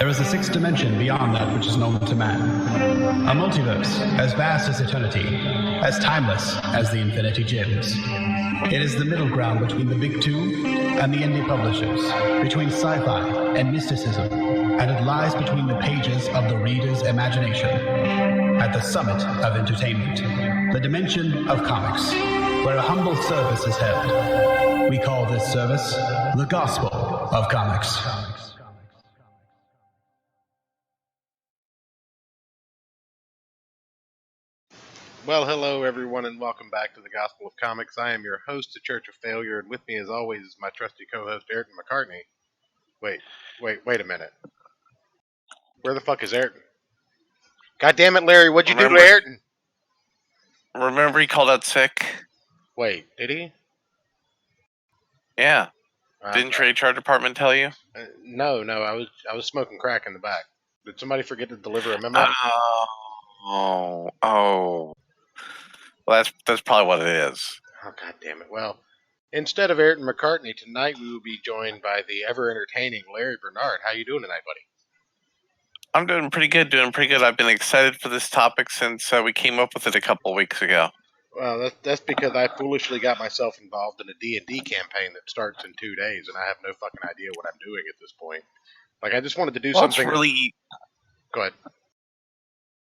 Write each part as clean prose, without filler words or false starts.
There is a sixth dimension beyond that which is known to man. A multiverse as vast as eternity, as timeless as the Infinity Gems. It is the middle ground between the big two and the indie publishers, between sci-fi and mysticism, and it lies between the pages of the reader's imagination. At the summit of entertainment, the dimension of comics, where a humble service is held. We call this service the Gospel of Comics. Well, hello everyone, and welcome back to the Gospel of Comics. I am your host, the Church of Failure, and with me, as always, is my trusty co-host, Ayrton McCartney. Wait a minute. Where the fuck is Ayrton? God damn it, Larry, what'd you do to Ayrton? Remember he called out sick? Wait, did he? Yeah. Didn't your HR department tell you? No, I was smoking crack in the back. Did somebody forget to deliver a memo? Oh. Well, that's probably what it is. Oh, god damn it. Well, instead of Ayrton McCartney, tonight we will be joined by the ever-entertaining Larry Bernard. How you doing tonight, buddy? I'm doing pretty good. I've been excited for this topic since we came up with it a couple of weeks ago. Well, that's because I foolishly got myself involved in a D&D campaign that starts in 2 days, and I have no fucking idea what I'm doing at this point. Like, I just wanted to do something... Go ahead.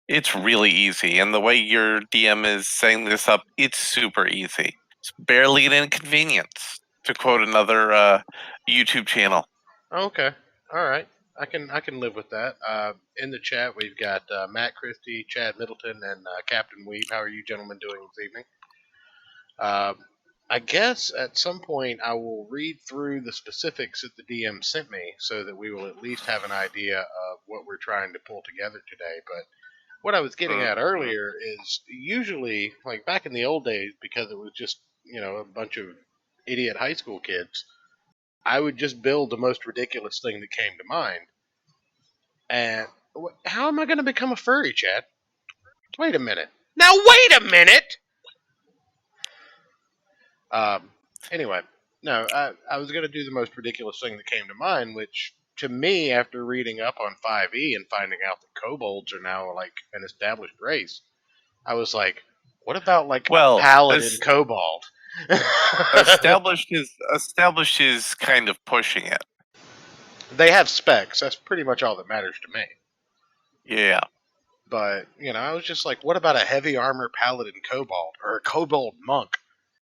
It's really easy, and the way your DM is setting this up, it's super easy. It's barely an inconvenience, to quote another YouTube channel. Okay, all right. I can live with that. In the chat, we've got Matt Christie, Chad Middleton, and Captain Weeb. How are you gentlemen doing this evening? I guess at some point I will read through the specifics that the DM sent me so that we will at least have an idea of what we're trying to pull together today. But what I was getting at earlier is usually, like back in the old days, because it was just, a bunch of idiot high school kids, I would just build the most ridiculous thing that came to mind. And how am I going to become a furry, Chad? Wait a minute. Now wait a minute! Anyway, no, I was going to do the most ridiculous thing that came to mind, which, to me, after reading up on 5e and finding out that kobolds are now, like, an established race, I was like, what about, like, a paladin kobold? Established is kind of pushing it. They have specs. That's pretty much all that matters to me. Yeah. But, I was just like, what about a heavy armor paladin kobold? Or a kobold monk?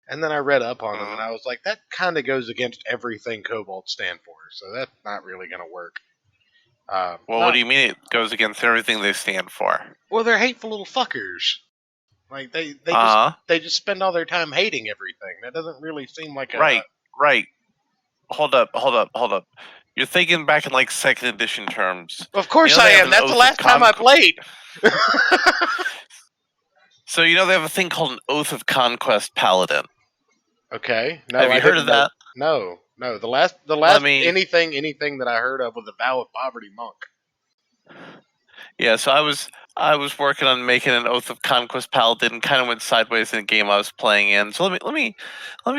And then I read up on them, and I was like, that kind of goes against everything kobolds stand for, so that's not really going to work. What do you mean it goes against everything they stand for? Well, they're hateful little fuckers. Like, they just spend all their time hating everything. That doesn't really seem like a... Right. Hold up. You're thinking back in, like, 2nd edition terms. Of course I am. That's the last time I played. So, they have a thing called an Oath of Conquest Paladin. Okay. No, have you heard of that? No. The last anything that I heard of was a Vow of Poverty monk. Yeah, so I was working on making an Oath of Conquest Paladin, kind of went sideways in the game I was playing in. So let me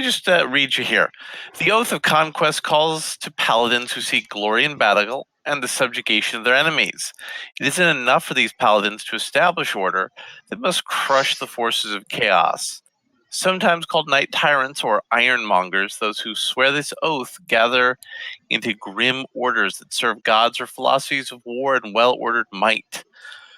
just read you here. The Oath of Conquest calls to paladins who seek glory in battle and the subjugation of their enemies. It isn't enough for these paladins to establish order; they must crush the forces of chaos. Sometimes called night tyrants or ironmongers, those who swear this oath gather into grim orders that serve gods or philosophies of war and well-ordered might.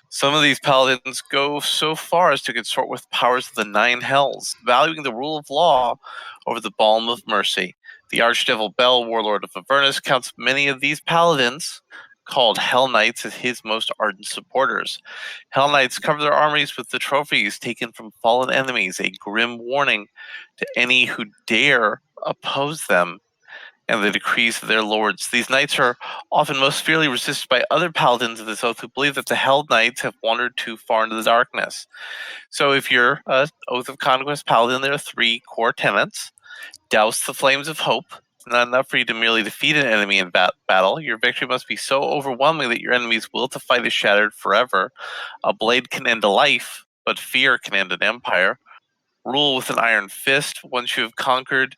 Some of these paladins go so far as to consort with powers of the 9 hells, valuing the rule of law over the balm of mercy. The Archdevil Bel, warlord of Avernus, counts many of these paladins, called Hell Knights, as his most ardent supporters. Hell Knights cover their armies with the trophies taken from fallen enemies, a grim warning to any who dare oppose them and the decrees of their lords. These knights are often most fiercely resisted by other paladins of this oath who believe that the Hell Knights have wandered too far into the darkness. So if you're an Oath of Conquest paladin, there are 3 core tenets. Douse the flames of hope. It's not enough for you to merely defeat an enemy in battle. Your victory must be so overwhelming that your enemy's will to fight is shattered forever. A blade can end a life, but fear can end an empire. Rule with an iron fist. Once you have conquered,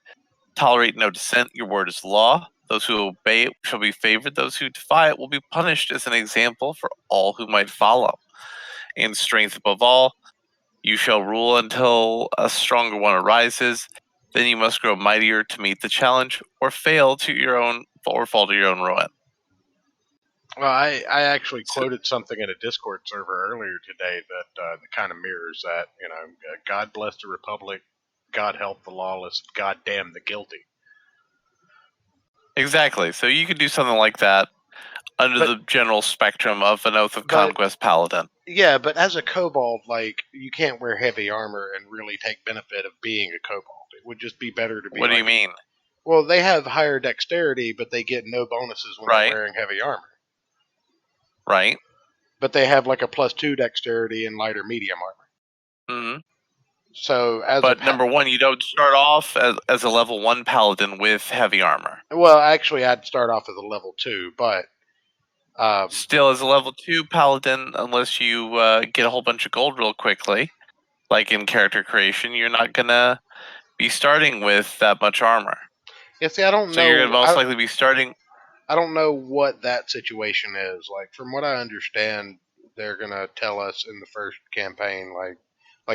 tolerate no dissent. Your word is law. Those who obey it shall be favored. Those who defy it will be punished as an example for all who might follow. In strength above all, you shall rule until a stronger one arises. Then you must grow mightier to meet the challenge, or fall to your own ruin. Well, I actually So- quoted something in a Discord server earlier today that kind of mirrors that. God bless the Republic, God help the lawless, God damn the guilty. Exactly. So you could do something like that under But- the general spectrum of an Oath of but- Conquest Paladin. Yeah, but as a kobold, like, you can't wear heavy armor and really take benefit of being a kobold. It would just be better to be. What do you mean? Well, they have higher dexterity, but they get no bonuses when Right. they're wearing heavy armor. Right? But they have like a +2 dexterity and lighter medium armor. hmm So But number one, you don't start off as a level 1 Paladin with heavy armor. well, actually, I'd start off as a level 2, but Still, as a level 2 Paladin, unless you get a whole bunch of gold real quickly, like in character creation, you're not gonna be starting with that much armor. yeah, see, I don't So know. you're gonna most likely be starting. I don't know what that situation is. Like, from what I understand, they're gonna tell us in the first campaign, like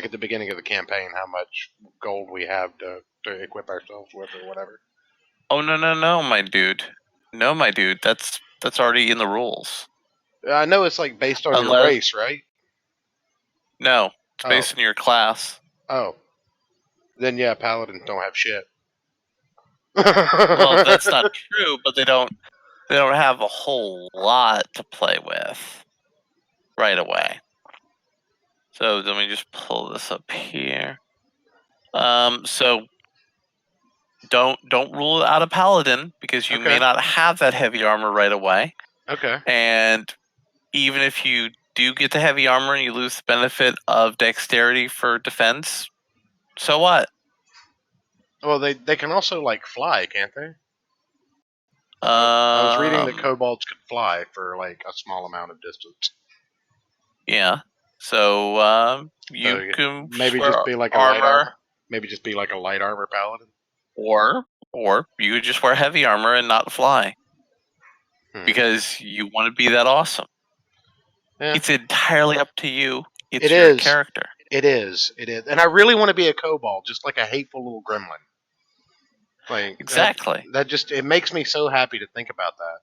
at the beginning of the campaign, how much gold we have to equip ourselves with or whatever. Oh no, my dude. No, my dude. That's already in the rules. I know it's like based on your race, right? No, it's Oh. based on your class. Oh, then yeah, paladins don't have shit. Well, that's not true, but they don't have a whole lot to play with right away. So let me just pull this up here. So don't rule out a paladin because you may Okay. not have that heavy armor right away. Okay. And even if you do get the heavy armor and you lose the benefit of dexterity for defense, so what? Well, they can also like fly, can't they? I was reading that kobolds could fly for like a small amount of distance. Yeah. So you So, can maybe wear just be like a light armor. Maybe just be like a light armor paladin. or you could just wear heavy armor and not fly Because because you want to be that awesome. Yeah. It's entirely up to you. It's It your is. character. It is, and I really want to be a kobold, just like a hateful little gremlin. Like Exactly. That just it makes me so happy to think about that.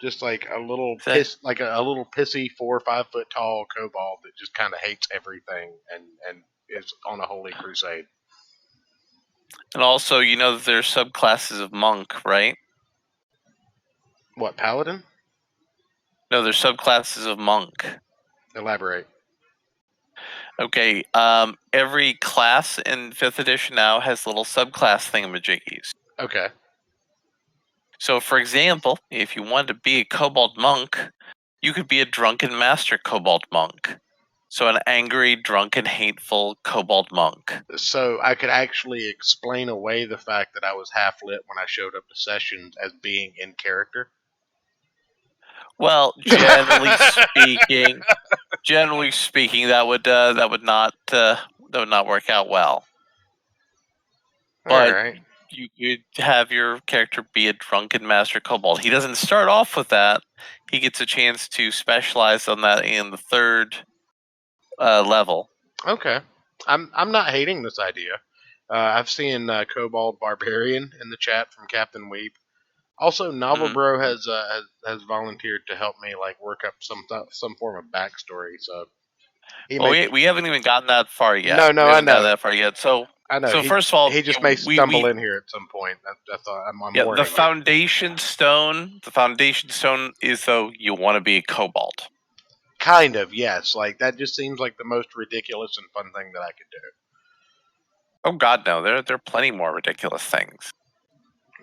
Just like a little a little pissy 4 or 5 foot tall kobold that just kind of hates everything and is on a holy crusade. And also, you know that there's subclasses of monk, right? What, paladin? No, there's subclasses of monk. Elaborate. Okay, every class in 5th edition now has little subclass thingamajiggies. Okay. So, for example, if you wanted to be a kobold monk, you could be a drunken master kobold monk. So, an angry, drunken, hateful kobold monk. So I could actually explain away the fact that I was half lit when I showed up to sessions as being in character. Well, generally speaking, that would not work out well. But Alright. you could have your character be a drunken master kobold. He doesn't start off with that. He gets a chance to specialize on that in the 3rd level. Okay. I'm not hating this idea. I've seen Kobold Barbarian in the chat from Captain Weep. Also, Novel Bro has volunteered to help me like work up some form of backstory. So we haven't even gotten that far yet. No, we I haven't know. gotten that far yet. So I know. So first of all, he just may stumble in here at some point. That's all. I'm yeah, warning the foundation stone. The foundation stone is though you want to be a kobold. Kind of, yes. Like that just seems like the most ridiculous and fun thing that I could do. Oh God, no! There are plenty more ridiculous things.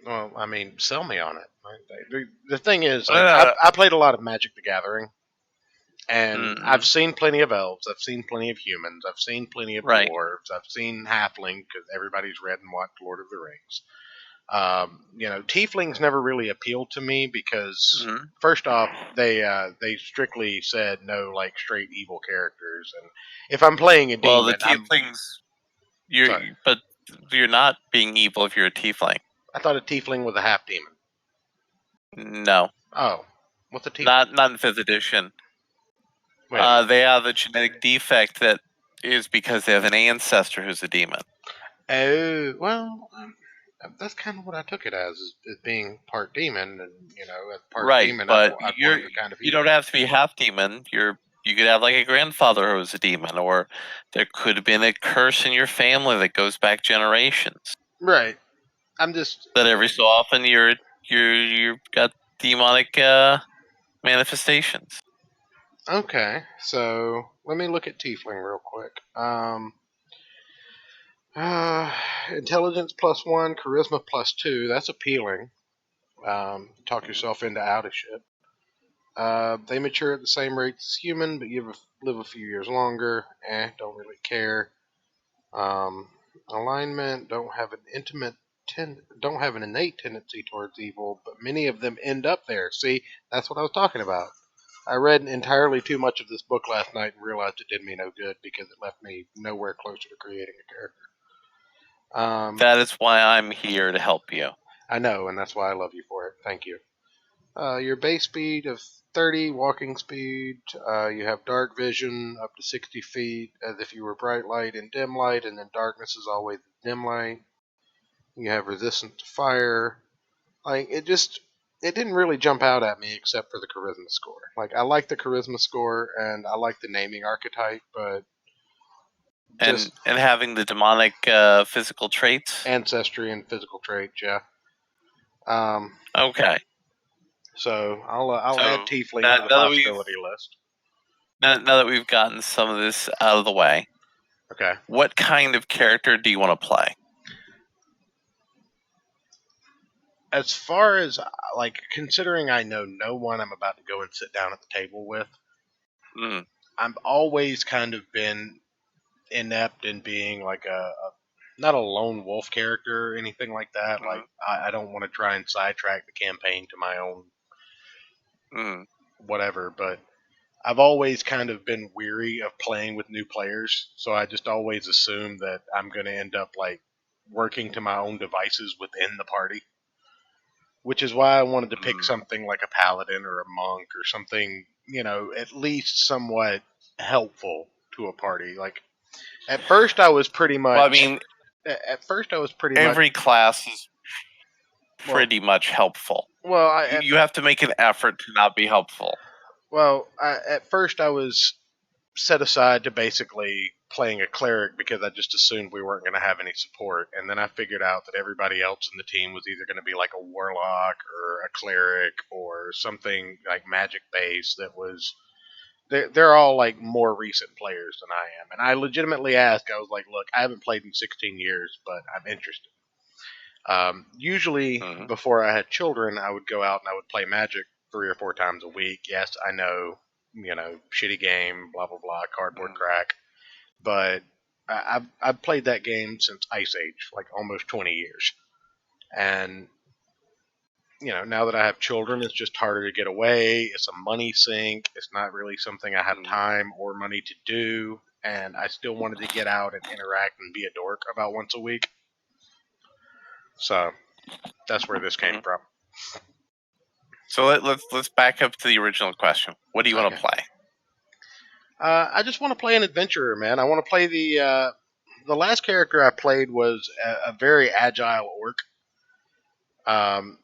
Well, I mean, sell me on it. The thing is, No. I played a lot of Magic the Gathering, and Mhm. I've seen plenty of elves. I've seen plenty of humans. I've seen plenty of Right. dwarves. I've seen halfling because everybody's read and watched Lord of the Rings. Tieflings never really appealed to me because first off, they strictly said no, like straight evil characters, and if I'm playing a demon, Well, the tieflings, but you're not being evil if you're a tiefling. I thought a tiefling was a half demon. No, Oh, what's a tiefling? not in 5th edition. Wait. They have a genetic defect that is because they have an ancestor who's a demon. Oh, well, that's kind of what I took it as being part demon, and as part Right, demon, but I'd want to be kind of you evil. don't have to be half demon. You could have like a grandfather who was a demon, or there could have been a curse in your family that goes back generations. Right. I'm just That every so often you've got demonic manifestations. okay. So let me look at tiefling real quick. Uh, Intelligence +1, charisma +2. That's appealing. Talk yourself into out of shit. They mature at the same rate as human, but you live a few years longer. Don't really care. Um, Alignment don't have an innate tendency towards evil, but many of them end up there. See, that's what I was talking about. I read entirely too much of this book last night and realized it did me no good because it left me nowhere closer to creating a character. That is why I'm here to help you. I know, and that's why I love you for it. Thank you. Your base speed of 30, walking speed. You have dark vision up to 60 feet as if you were bright light and dim light, and then darkness is always dim light. You have resistance to fire. Like, it didn't really jump out at me except for the charisma score. Like, I like the charisma score and I like the naming archetype, but And just having the demonic physical traits. ancestry and physical traits, yeah. Um, Okay. so I'll So add tiefling now, to the now that we've possibility list. now that we've gotten some of this out of the way, Okay. what kind of character do you want to play? As far as like considering I know no one I'm about to go and sit down at the table with, Mm, I've always kind of been inept in being like a not a lone wolf character or anything like that. Like mm, I don't want to try and sidetrack the campaign to my own mm, whatever, but I've always kind of been weary of playing with new players, so I just always assume that I'm going to end up like working to my own devices within the party. Which is why I wanted to pick mm. something like a paladin or a monk or something, at least somewhat helpful to a party. Like at first I was pretty Well, I much mean, at first I was pretty much every class is well pretty much helpful. well I You have to make an effort to not be helpful. at first I was set aside to basically playing a cleric because I just assumed we weren't going to have any support, and then I figured out that everybody else in the team was either going to be like a warlock or a cleric or something like magic based that was they're all like more recent players than I am. And I legitimately asked, I was like, look, I haven't played in 16 years, but I'm interested. Usually, Mm-hmm. before I had children, I would go out and I would play Magic 3 or 4 times a week. Yes, I know, shitty game, blah, blah, blah, cardboard crack. But I've played that game since Ice Age, like almost 20 years. And now that I have children, it's just harder to get away. It's a money sink. It's not really something I have time or money to do. And I still wanted to get out and interact and be a dork about once a week. So that's where this came Mm-hmm. from. So let's back up to the original question. What do you want to Okay. play? I just want to play an adventurer, man. I want to play the last character I played was a very agile orc. Um,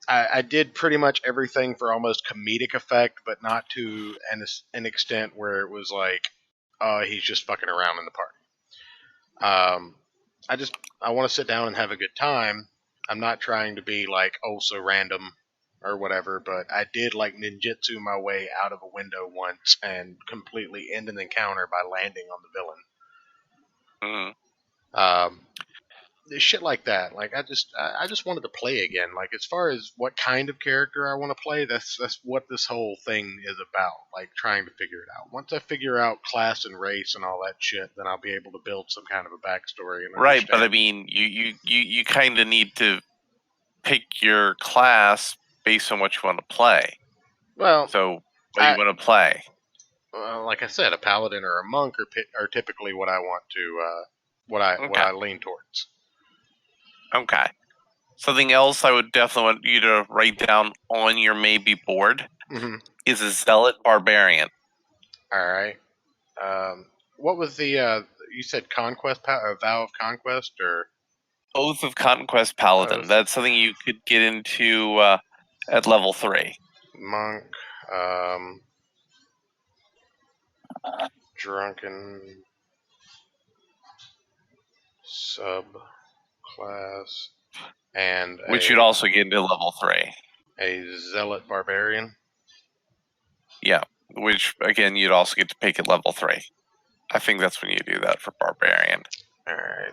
I did pretty much everything for almost comedic effect, but not to an extent where it was like, he's just fucking around in the party. I just I want to sit down and have a good time. I'm not trying to be like so random or whatever, but I did like ninjutsu my way out of a window once and completely end an encounter by landing on the villain. Mm-hmm. Shit like that. Like I just wanted to play again. Like as far as what kind of character I want to play, that's what this whole thing is about. Like trying to figure it out. Once I figure out class and race and all that shit, then I'll be able to build some kind of a backstory and Right, but I understand. mean, you kind of need to pick your class based on what you want to play. Well, So, what do you want to play? like I said, a paladin or a monk are typically what I want to what I lean towards. Okay. Something else I would definitely want you to write down on your maybe board Mm-hmm. is a zealot barbarian. All right. What was the you said conquest vow of conquest or Oath of Conquest Paladin. Oath That's something you could get into at level 3. monk drunken subclass and Which you'd also get into level 3. a zealot barbarian. Yeah, which again you'd also get to pick at level 3. I think that's when you do that for barbarian. All right.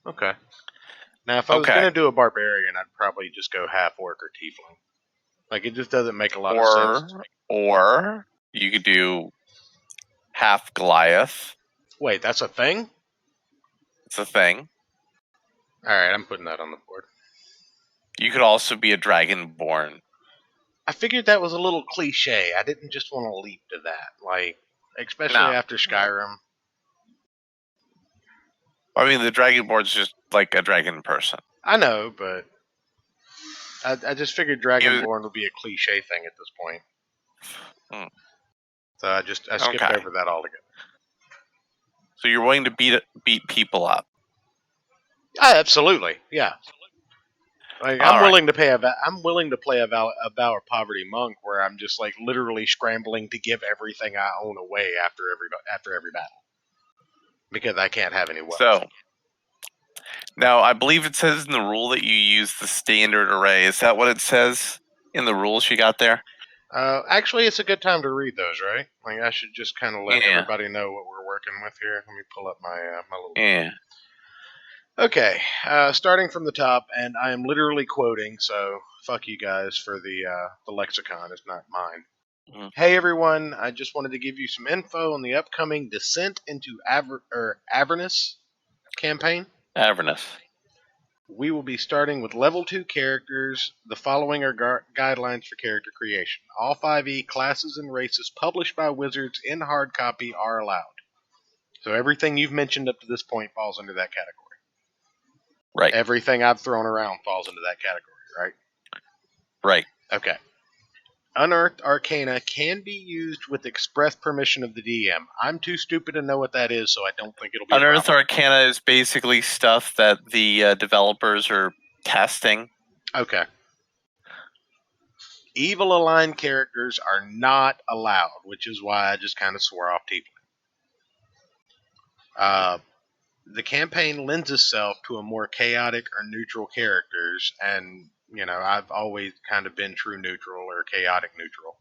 Okay. Now, if I was gonna do a barbarian, I'd probably just go half orc or tiefling. Like it just doesn't make a lot of sense. Or you could do half Goliath. Wait, that's a thing? It's a thing. All right, I'm putting that on the board. You could also be a dragonborn. I figured that was a little cliche. I didn't just want to leap to that, like especially after Skyrim. I mean, the dragonborn's just like a dragon person. I know, but I just figured dragonborn would be a cliche thing at this point. So I skipped over that altogether. So you're willing to beat people up? Absolutely, yeah. Like I'm willing to play a vow of poverty monk where I'm just like literally scrambling to give everything I own away after every battle because I can't have any wealth. So now I believe it says in the rule that you use the standard array. Is that what it says in the rules you got there? Actually, it's a good time to read those, right? Like I should just kind of let everybody know what we're working with here. Let me pull up my my little. Yeah. Okay, starting from the top, and I am literally quoting, so fuck you guys for the lexicon. It's not mine. Mm-hmm. Hey everyone, I just wanted to give you some info on the upcoming Descent into Avernus campaign. Avernus. We will be starting with level 2 characters. The following are guidelines for character creation. All 5e classes and races published by Wizards in hard copy are allowed. So everything you've mentioned up to this point falls under that category. Right. Everything I've thrown around falls into that category, right? Right. Okay. Unearthed Arcana can be used with express permission of the DM. I'm too stupid to know what that is, so I don't think it'll be Unearthed Arcana is basically stuff that the developers are testing. Okay. Evil aligned characters are not allowed, which is why I just kind of swore off Tiefling. The campaign lends itself to a more chaotic or neutral characters, and you know I've always kind of been true neutral or chaotic neutral.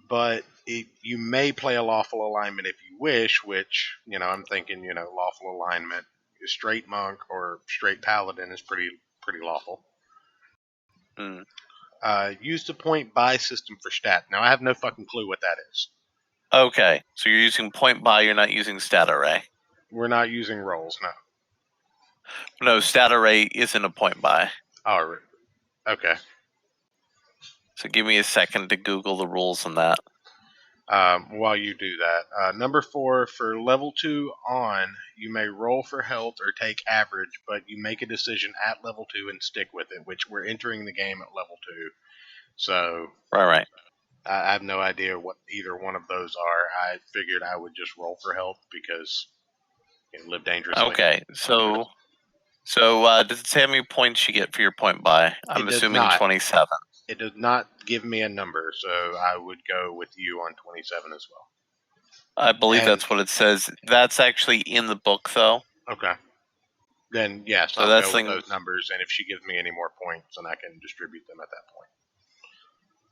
But you may play a lawful alignment if you wish, which you know I'm thinking lawful alignment, straight monk or straight paladin is pretty lawful. Use the point buy system for stat. Now I have no fucking clue what that is. Okay, so you're using point buy, you're not using stat array. We're not using rolls, no. No, stat array isn't a point buy. Oh, okay. So give me a second to Google the rules on that. While you do that, number 4, for level 2 on, you may roll for health or take average, but you make a decision at level 2 and stick with it, which we're entering the game at level 2. So right. I have no idea what either one of those are. I figured I would just roll for health because live dangerously. Okay, so does it say how many points you get for your point buy? I'm assuming 27. It does not give me a number, so I would go with you on 27 as well. I believe that's what it says. That's actually in the book, though. Okay. Then, yes, I'll go with those numbers, and if she gives me any more points, then I can distribute them at that point.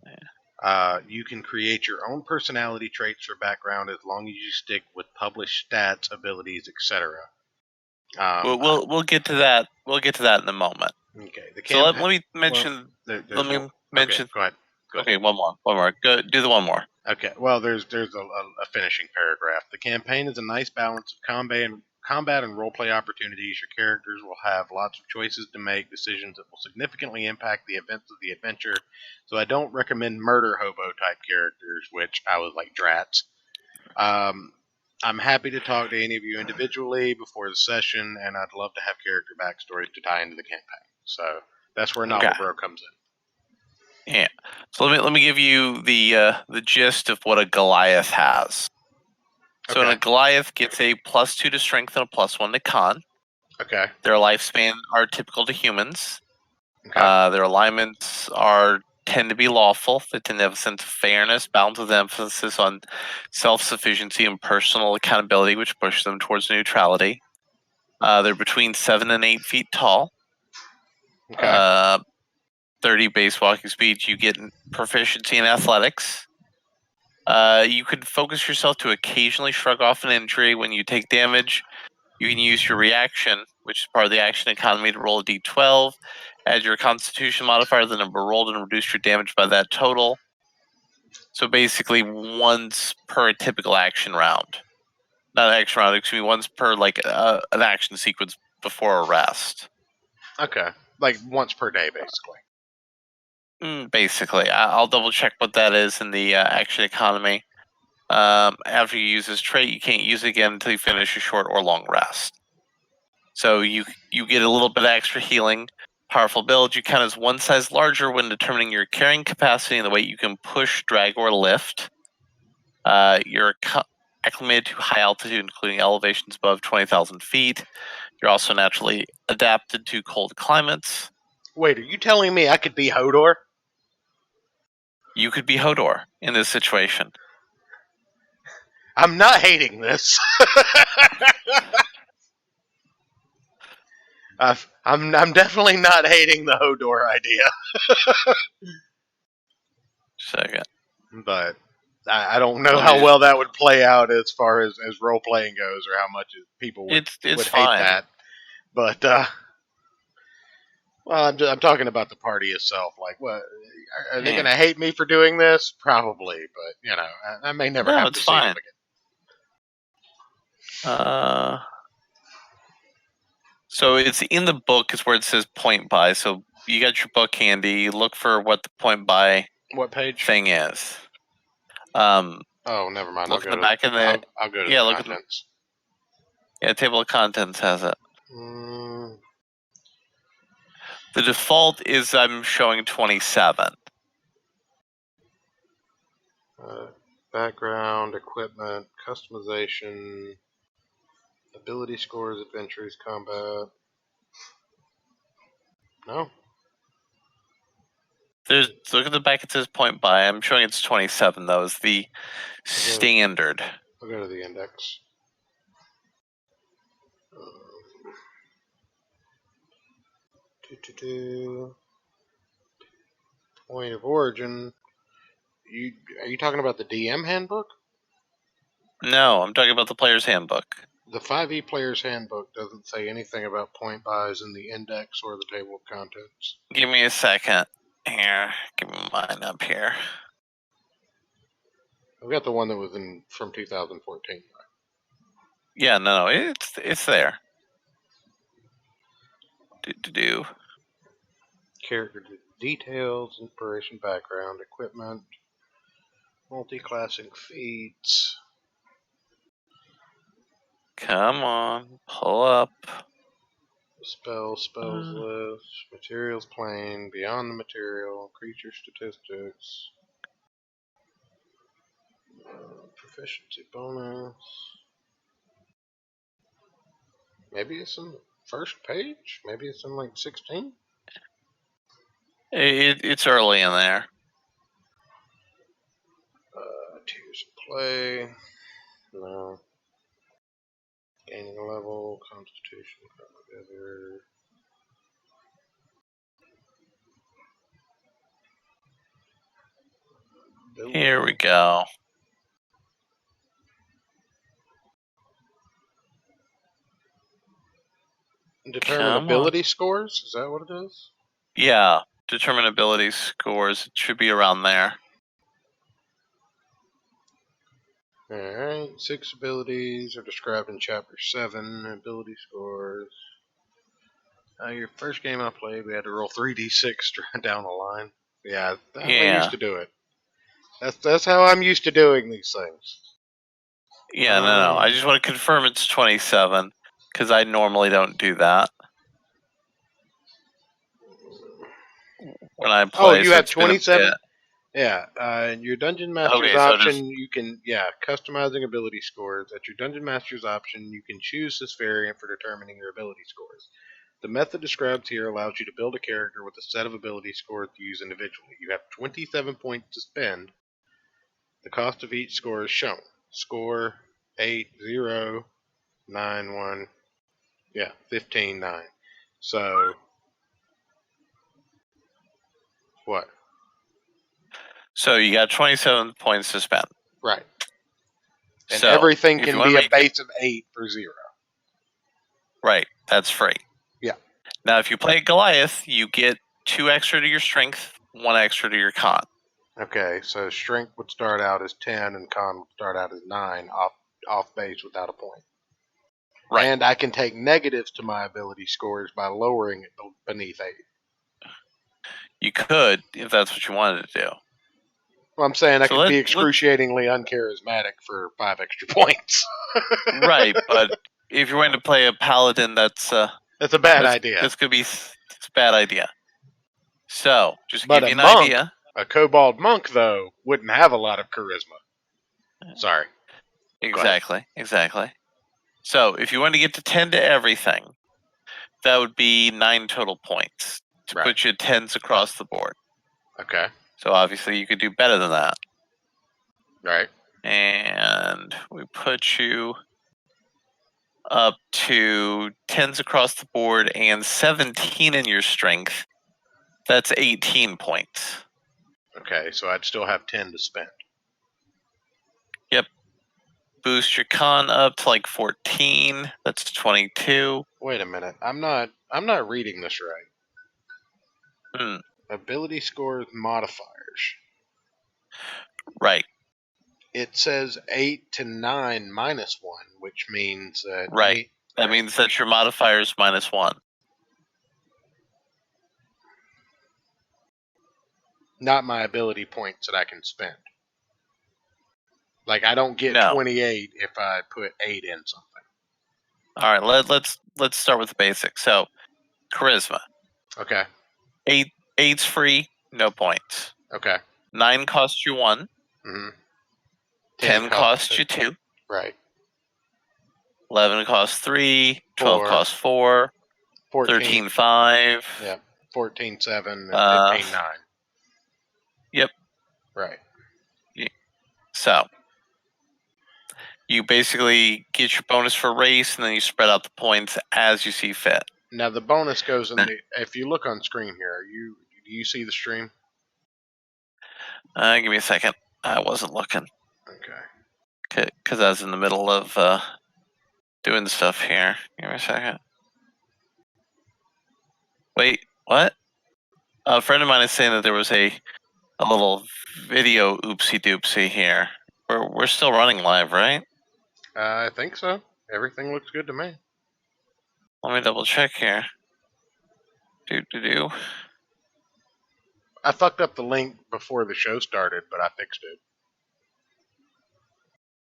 Yeah. You can create your own personality traits or background as long as you stick with published stats, abilities, etc. We'll get to that. We'll get to that in a moment. Okay. So let me mention. Let me mention. Okay, go ahead. Okay, one more. Go do the one more. Okay. Well, there's a finishing paragraph. The campaign is a nice balance of combat and roleplay opportunities. Your characters will have lots of choices to make, decisions that will significantly impact the events of the adventure. So I don't recommend murder hobo type characters, which I was like drats. I'm happy to talk to any of you individually before the session, and I'd love to have character backstories to tie into the campaign. So that's where Novel Okay. Bro comes in. Yeah. So let me give you the gist of what a Goliath has. So Okay. a Goliath gets a +2 to strength and a +1 to con. Okay. Their lifespan are typical to humans. Okay. Their alignments tend to be lawful. They tend to have a sense of fairness, balanced with emphasis on self-sufficiency and personal accountability, which pushes them towards neutrality. They're between 7 and 8 feet tall. Okay. 30 base walking speed. You get proficiency in athletics. You could focus yourself to occasionally shrug off an injury when you take damage. You can use your reaction, which is part of the action economy, to roll a d12, add your constitution modifier to the number rolled, and reduce your damage by that total. So basically, once per a typical action round. Not an action round, excuse me, once per an action sequence before a rest. Okay. Like once per day, basically. Basically, I'll double check what that is in the action economy. After you use this trait, you can't use it again until you finish a short or long rest. So you get a little bit of extra healing. Powerful build. You count as one size larger when determining your carrying capacity and the weight you can push, drag, or lift. You're acclimated to high altitude, including elevations above 20,000 feet. You're also naturally adapted to cold climates. Wait, are you telling me I could be Hodor? You could be Hodor in this situation. I'm not hating this. I'm definitely not hating the Hodor idea, Second. but I don't know Let me how just- well that would play out as far as role playing goes, or how much people would It's hate fine. that. But well, I'm talking about the party itself. Like, what are they Yeah. going to hate me for doing this? Probably, but you know, I may never No, have it's to see fine. them again. So it's in the book is where it says point buy. So you got your book handy. Look for what the point buy What page? thing is. Oh, never mind. Look in the back of the I'll go to yeah. the Look at the contents. table of contents has it. Mm, The default is I'm showing 27. background, equipment, customization, ability scores, adventures, combat. No. Look at the back. It says point buy. I'm showing it's 27 though. Is the standard. I'll go to the index. Point of origin. Are you talking about the DM handbook? No, I'm talking about the player's handbook. The 5e player's handbook doesn't say anything about point buys in the index or the table of contents. Give me a second. Here, give me mine up here. I've got the one that was from 2014. Yeah, no, it's there. Do. Character details, inspiration, background, equipment, multi-classing feats. Come on, pull up. Spells list, materials plane, beyond the material, creature statistics, proficiency bonus. Maybe it's in the first page? Maybe it's in like 16? It's early in there. Tiers of play. No. Gaining a level, constitution, come together. Here we go. Determine ability scores? Is that what it is? Yeah, determine ability scores. It should be around there. Alright, 6 abilities are described in Chapter 7. Ability scores. Your first game I played, we had to roll 3d6 down the line. Yeah, that's how I used to do it. That's how I'm used to doing these things. Yeah, no. I just want to confirm it's 27 because I normally don't do that when I play. you so have it's been a 27? bit. Yeah, in your Dungeon Master's Okay, so option, you can, customizing ability scores. At your Dungeon Master's option, you can choose this variant for determining your ability scores. The method described here allows you to build a character with a set of ability scores to use individually. You have 27 points to spend. The cost of each score is shown. Score 8091. Yeah, 159. So what? So you got 27 points to spend. Right. And So everything if you can wanna be a make it- base of 8 for 0. Right, that's free. Yeah. Now, if you play Goliath, you get 2 extra to your strength, 1 extra to your con. Okay, so strength would start out as 10 and con would start out as 9 off base without a point. Right. And I can take negatives to my ability scores by lowering it beneath 8. You could, if that's what you wanted to do. Well, I'm saying I So could be let's- excruciatingly uncharismatic for 5 extra points. Right, but if you're going to play a paladin, that's That's a bad idea. That's gonna be it's a bad idea. So, just to But give a you an monk- idea. A kobold monk, though, wouldn't have a lot of charisma. Sorry. Exactly. So, if you want to get to 10 to everything, that would be 9 total points to Right. put you 10s across the board. Okay. So, obviously, you could do better than that. Right. And we put you up to 10s across the board and 17 in your strength. That's 18 points. Okay, so I'd still have 10 to spend. Boost your con up to like 14. That's 22. Wait a minute. I'm not reading this right. Hmm. Ability scores modifiers. Right. It says 8 to 9 minus 1, which means that Right. 8, That means that your modifier is -1. not my ability points that I can spend. Like I don't get No. 28 if I put 8 in something. All right. Let's start with the basics. So, charisma. Okay. 8's free, no points. Okay. 9 costs you 1. Mm-hmm. 10 costs you 2. Right. 11 costs 3. 12 4. costs 4. 14. 13 5. Yeah. 14 7 and 15 9. Yep. Right. So, you basically get your bonus for race, and then you spread out the points as you see fit. Now the bonus goes in the. If you look on screen here, do you see the stream? Give me a second. I wasn't looking. Okay. Because I was in the middle of doing stuff here. Give me a second. Wait, what? A friend of mine is saying that there was a little video oopsie doopsie here. We're still running live, right? I think so. Everything looks good to me. Let me double check here. Do. I fucked up the link before the show started, but I fixed it.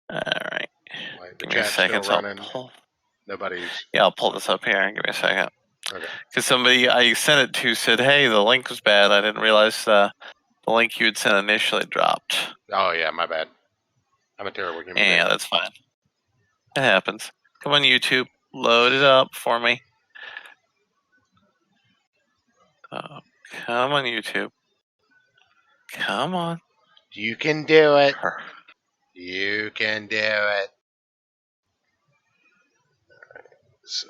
All right. Like, the Give me a chat's second. still So running. Yeah, I'll pull this up here. Give me a second. Okay. Because somebody I sent it to said, "Hey, the link was bad. I didn't realize the link you had sent initially dropped." Oh yeah, my bad. I'm a terrible human being. Yeah, that's fine. It happens. Come on, YouTube. Load it up for me. Oh, come on, YouTube. Come on. You can do it. Her. You can do it. So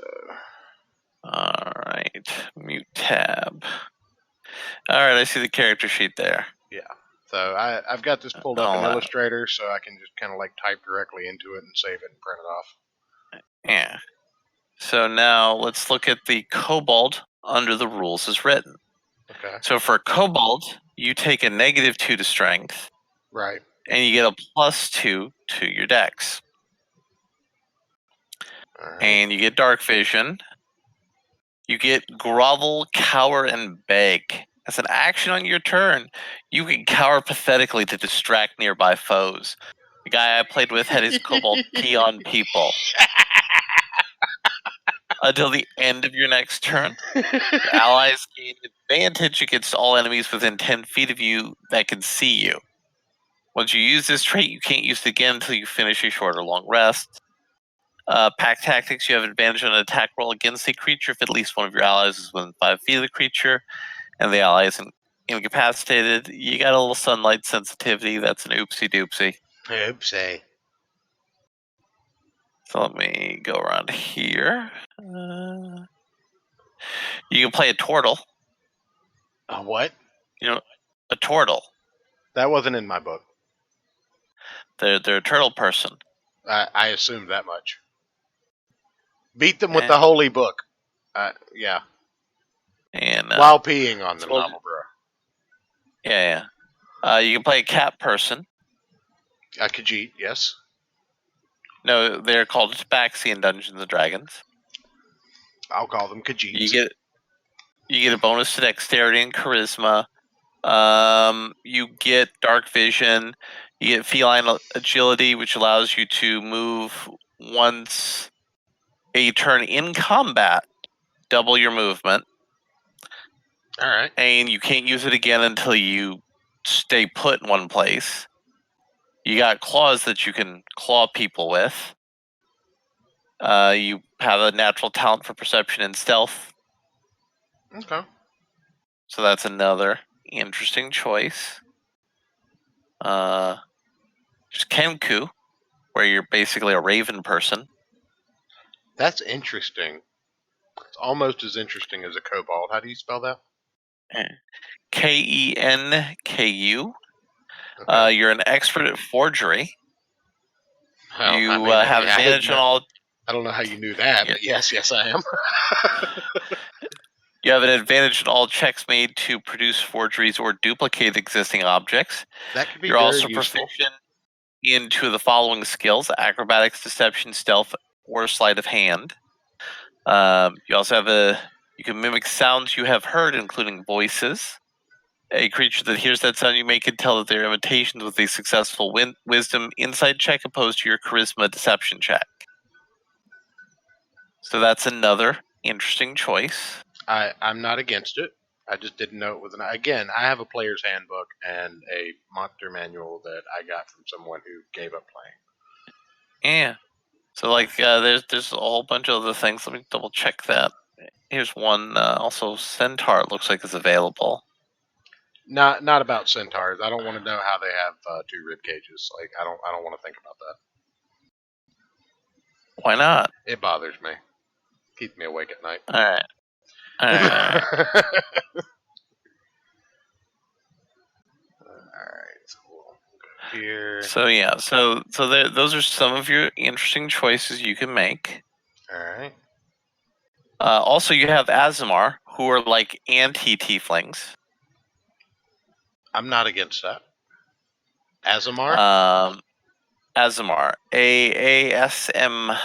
All right. Mute tab. All right, I see the character sheet there. So I've got this pulled up in All right. Illustrator, so I can just kind of like type directly into it and save it and print it off. Yeah. So now let's look at the kobold under the rules as written. Okay. So for kobold, you take a -2 to strength, Right. and you get a +2 to your dex. All right. And you get dark vision. You get grovel, cower, and beg. As an action on your turn, you can cower pathetically to distract nearby foes. The guy I played with had his kobold pee on people. Until the end of your next turn, your allies gain advantage against all enemies within 10 feet of you that can see you. Once you use this trait, you can't use it again until you finish a short or long rest. Pack tactics, you have advantage on an attack roll against a creature if at least one of your allies is within 5 feet of the creature, and the ally is incapacitated. You got a little sunlight sensitivity. That's an oopsie doopsie. Oopsie. So let me go around here. You can play a turtle. A what? You know, a turtle. That wasn't in my book. They're a turtle person. I assumed that much. Beat them with the holy book. Yeah. And while peeing on them, Novel Bro. Yeah. You can play a cat person. A Khajiit, yes. No, they're called Tabaxi in Dungeons and Dragons. I'll call them Khajiits. You get a bonus to dexterity and charisma. You get dark vision. You get feline agility, which allows you to move once a turn in combat, double your movement. All right. And you can't use it again until you stay put in one place. You got claws that you can claw people with. You have a natural talent for perception and stealth. Okay. So that's another interesting choice. There's Kenku, where you're basically a raven person. That's interesting. It's almost as interesting as a kobold. How do you spell that? Kenku. Okay. You're an expert at forgery. Well, You have advantage on all. I don't know how you knew that, but yes, I am. You have an advantage in all checks made to produce forgeries or duplicate existing objects. That could be You're very also useful. proficient in two of the following skills: acrobatics, deception, stealth, or sleight of hand. You also have you can mimic sounds you have heard, including voices. A creature that hears that sound you make can tell that they're imitations with a successful wisdom insight check opposed to your charisma deception check. So that's another interesting choice. I'm not against it. I just didn't know it was again, I have a player's handbook and a monster manual that I got from someone who gave up playing. Yeah. So there's a whole bunch of other things. Let me double check that. Here's one. Also, Centaur it looks like is available. Not about centaurs. I don't want to know how they have 2 rib cages. Like I don't want to think about that. Why not? It bothers me. Keeps me awake at night. All right. Alright, so we'll go here. So yeah, so those are some of your interesting choices you can make. Alright. Also, you have Azamar, who are like anti-tieflings. I'm not against that. Azamar? Azamar. Aasmir.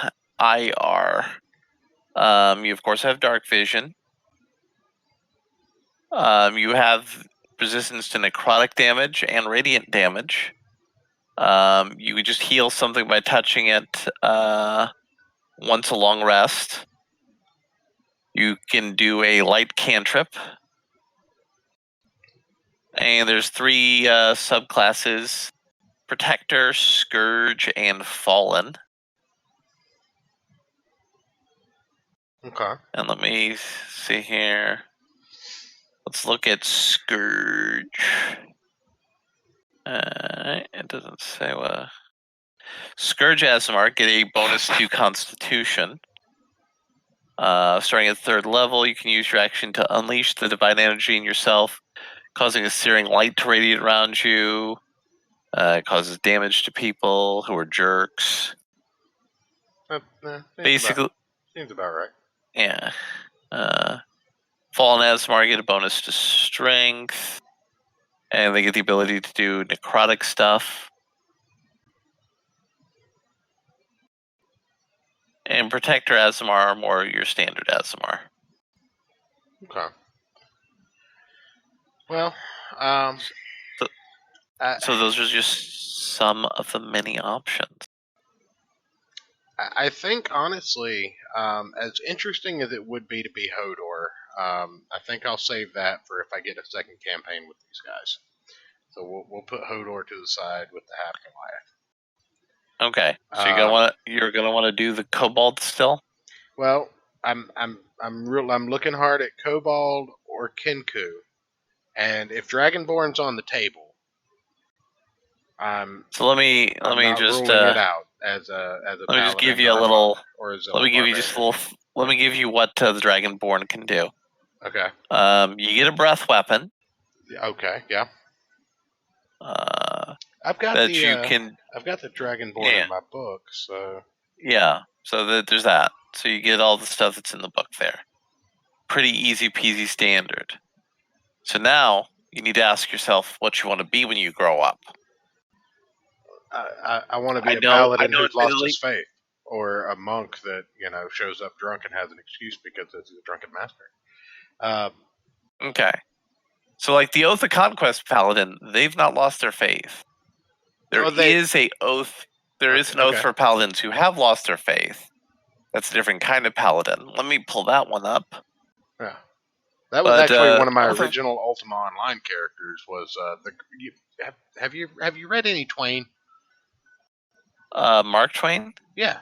You of course have dark vision. You have resistance to necrotic damage and radiant damage. You could just heal something by touching it once a long rest. You can do a light cantrip. And there's 3 subclasses: Protector, Scourge, and Fallen. Okay. And let me see here. Let's look at Scourge. It doesn't say what. Scourge Azamar get a bonus to Constitution. Starting at 3rd level, you can use your action to unleash the divine energy in yourself, causing a searing light to radiate around you. It causes damage to people who are jerks. Basically, seems about right. Yeah. Fallen Azamar get a bonus to Strength, and they get the ability to do necrotic stuff. And Protector Azamar are more your standard Azamar. Okay. Well, So those are just some of the many options. I think honestly, as interesting as it would be to be Hodor, I think I'll save that for if I get a second campaign with these guys. So we'll put Hodor to the side with the half Goliath. Okay, so you're gonna want to do the Kobold still. Well, I'm looking hard at Kobold or Kenku, and if Dragonborn's on the table, So let me not just ruling it out as a let me just give paladin you a or little. monk or a Let me give you barbarian. just a little. Let me give you what the Dragonborn can do. Okay. You get a breath weapon. Okay. Yeah. I've got That the you can. I've got the Dragonborn in my book, so Yeah. So there's that. So you get all the stuff that's in the book there. Pretty easy peasy standard. So now you need to ask yourself what you want to be when you grow up. I want to be I a know paladin who's lost admittedly- his faith, or a monk that shows up drunk and has an excuse because he's a drunken master. Okay. So like the Oath of Conquest Paladin, they've not lost their faith. There is an oath Okay. for paladins who have lost their faith. That's a different kind of paladin. Let me pull that one up. Yeah. That was But, actually one of my Oath of- original Ultima Online characters. Was have you read any Twain? Mark Twain? Yeah.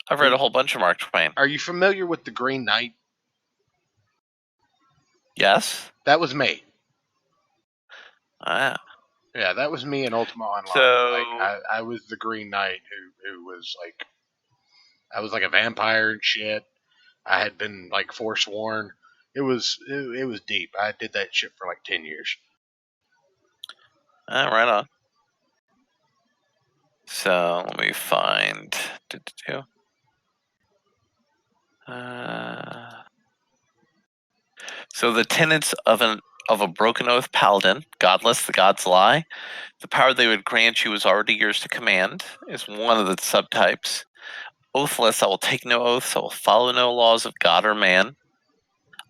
I've read a whole bunch of Mark Twain. Are you familiar with the Green Knight? Yes. That was me. Ah. Yeah, that was me in Ultima Online. So I was the Green Knight who was like, I was like a vampire and shit. I had been like forsworn. It was deep. I did that shit for like 10 years. right on. So let me find. So the tenets of a broken oath paladin, godless, the gods lie. The power they would grant you is already yours to command. Is one of the subtypes. Oathless, I will take no oaths. I will follow no laws of God or man.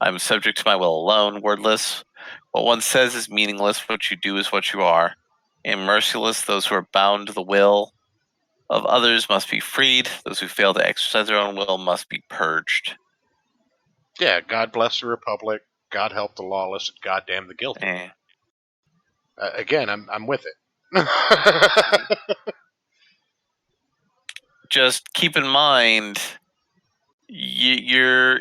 I am subject to my will alone. Wordless, what one says is meaningless. What you do is what you are. And merciless, those who are bound to the will of others must be freed. Those who fail to exercise their own will must be purged. Yeah, God bless the Republic. God help the lawless, and God damn the guilty. Again, I'm with it. Just keep in mind, you're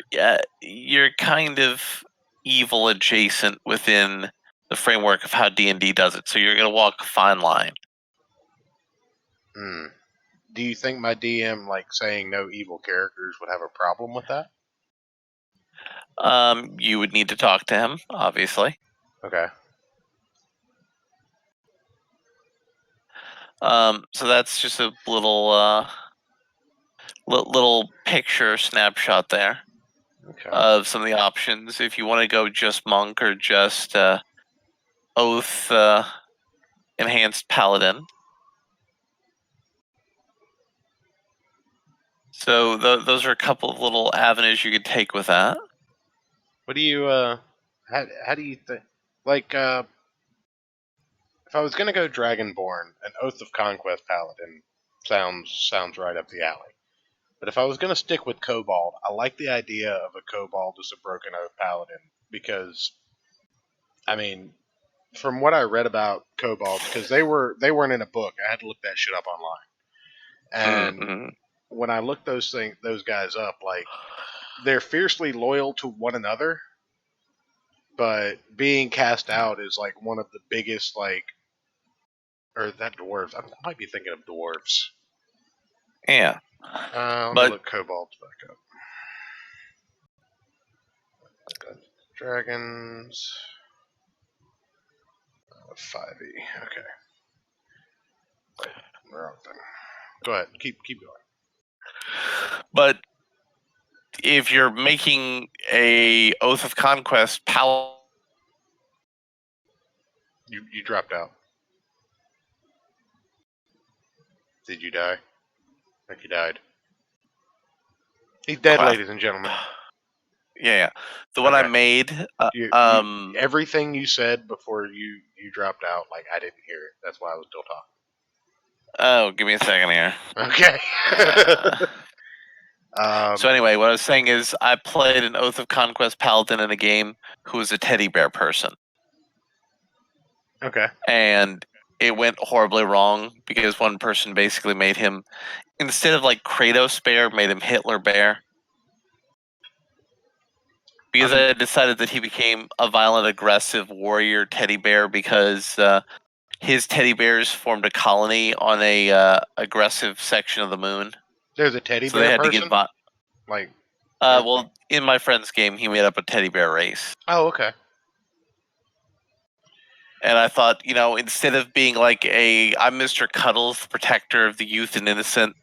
kind of evil adjacent within the framework of how D&D does it. So you're going to walk a fine line. Do you think my DM, like, saying no evil characters would have a problem with that? You would need to talk to him, obviously. Okay. So that's just a little little picture snapshot there of some of the options. If you want to go just monk or just oath enhanced paladin. So those are a couple of little avenues you could take with that. What do you how do you think, like, if I was gonna go Dragonborn, an Oath of Conquest Paladin sounds right up the alley. But if I was gonna stick with Kobold, I like the idea of a Kobold as a Broken Oath Paladin because, I mean, from what I read about Kobolds, because they weren't in a book, I had to look that shit up online. And when I looked those guys up, like, they're fiercely loyal to one another, but being cast out is like one of the biggest, like, or that dwarves. I might be thinking of dwarves. Yeah. Let me look kobolds back up. Dragons. 5e. Okay. Wrong thing. Go ahead. Keep going. But if you're making a Oath of Conquest paladin, you dropped out. Did you die? I think you died. He's dead, ladies and gentlemen. Yeah. The one I Okay. made. Everything you said before you dropped out, like I didn't hear it. That's why I was still Oh, give me a second here. talking. Okay. So anyway, what I was saying is I played an Oath of Conquest paladin in a game who was a teddy bear person. Okay. And it went horribly wrong because one person basically made him, instead of like Kratos bear, made him Hitler bear. Because I decided that he became a violent, aggressive warrior teddy bear because his teddy bears formed a colony on a aggressive section of the moon. There's a teddy So bear they had person? to get Like. well, in my friend's game, he made up a teddy bear race. Oh, okay. And I thought, instead of being like I'm Mr. Cuddles, the protector of the youth and innocent,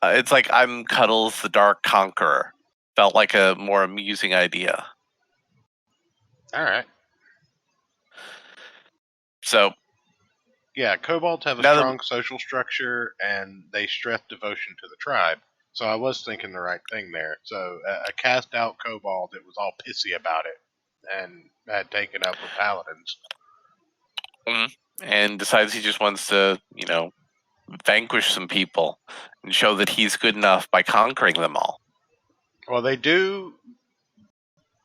it's like I'm Cuddles, the dark conqueror. Felt like a more amusing idea. All right. So, yeah, kobolds have a strong social structure, and they stress devotion to the tribe. So I was thinking the right thing there. So a cast out kobold that was all pissy about it and had taken up with paladins. And decides he just wants to, vanquish some people and show that he's good enough by conquering them all. Well, they do.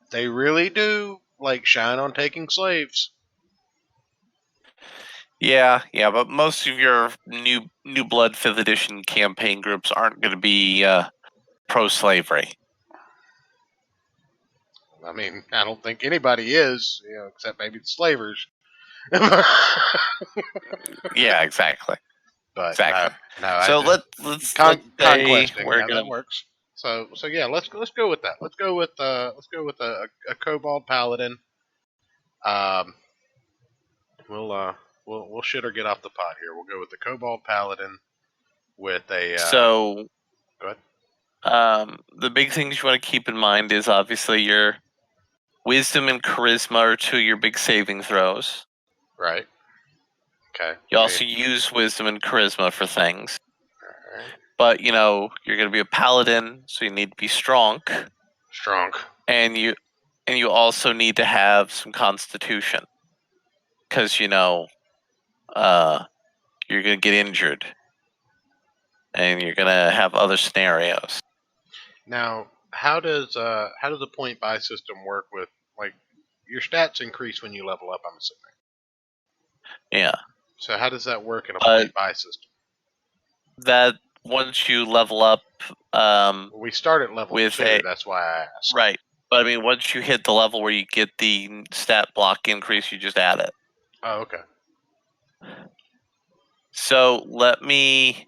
They really do like shine on taking slaves. Yeah, but most of your new blood 5th edition campaign groups aren't going to be pro-slavery. I mean, I don't think anybody is, except maybe the slavers. Yeah, exactly. But exactly. no. So let's conquesting. We're That works. So yeah, let's go with that. Let's go with a kobold paladin. We'll shit or get off the pot here. We'll go with the kobold paladin with a. So go ahead. The big things you want to keep in mind is obviously your wisdom and charisma are 2 of your big saving throws. Right. Okay. You also use wisdom and charisma for things. All right. But you're going to be a paladin, so you need to be strong. Strong. And you also need to have some constitution, because you're going to get injured, and you're going to have other scenarios. Now, how does the point buy system work with, like, your stats increase when you level up? I'm assuming. Yeah. So how does that work in a point buy system? That once you level up, we start at level 2. That's why I asked. Right, but I mean, once you hit the level where you get the stat block increase, you just add it. Oh, okay. So let me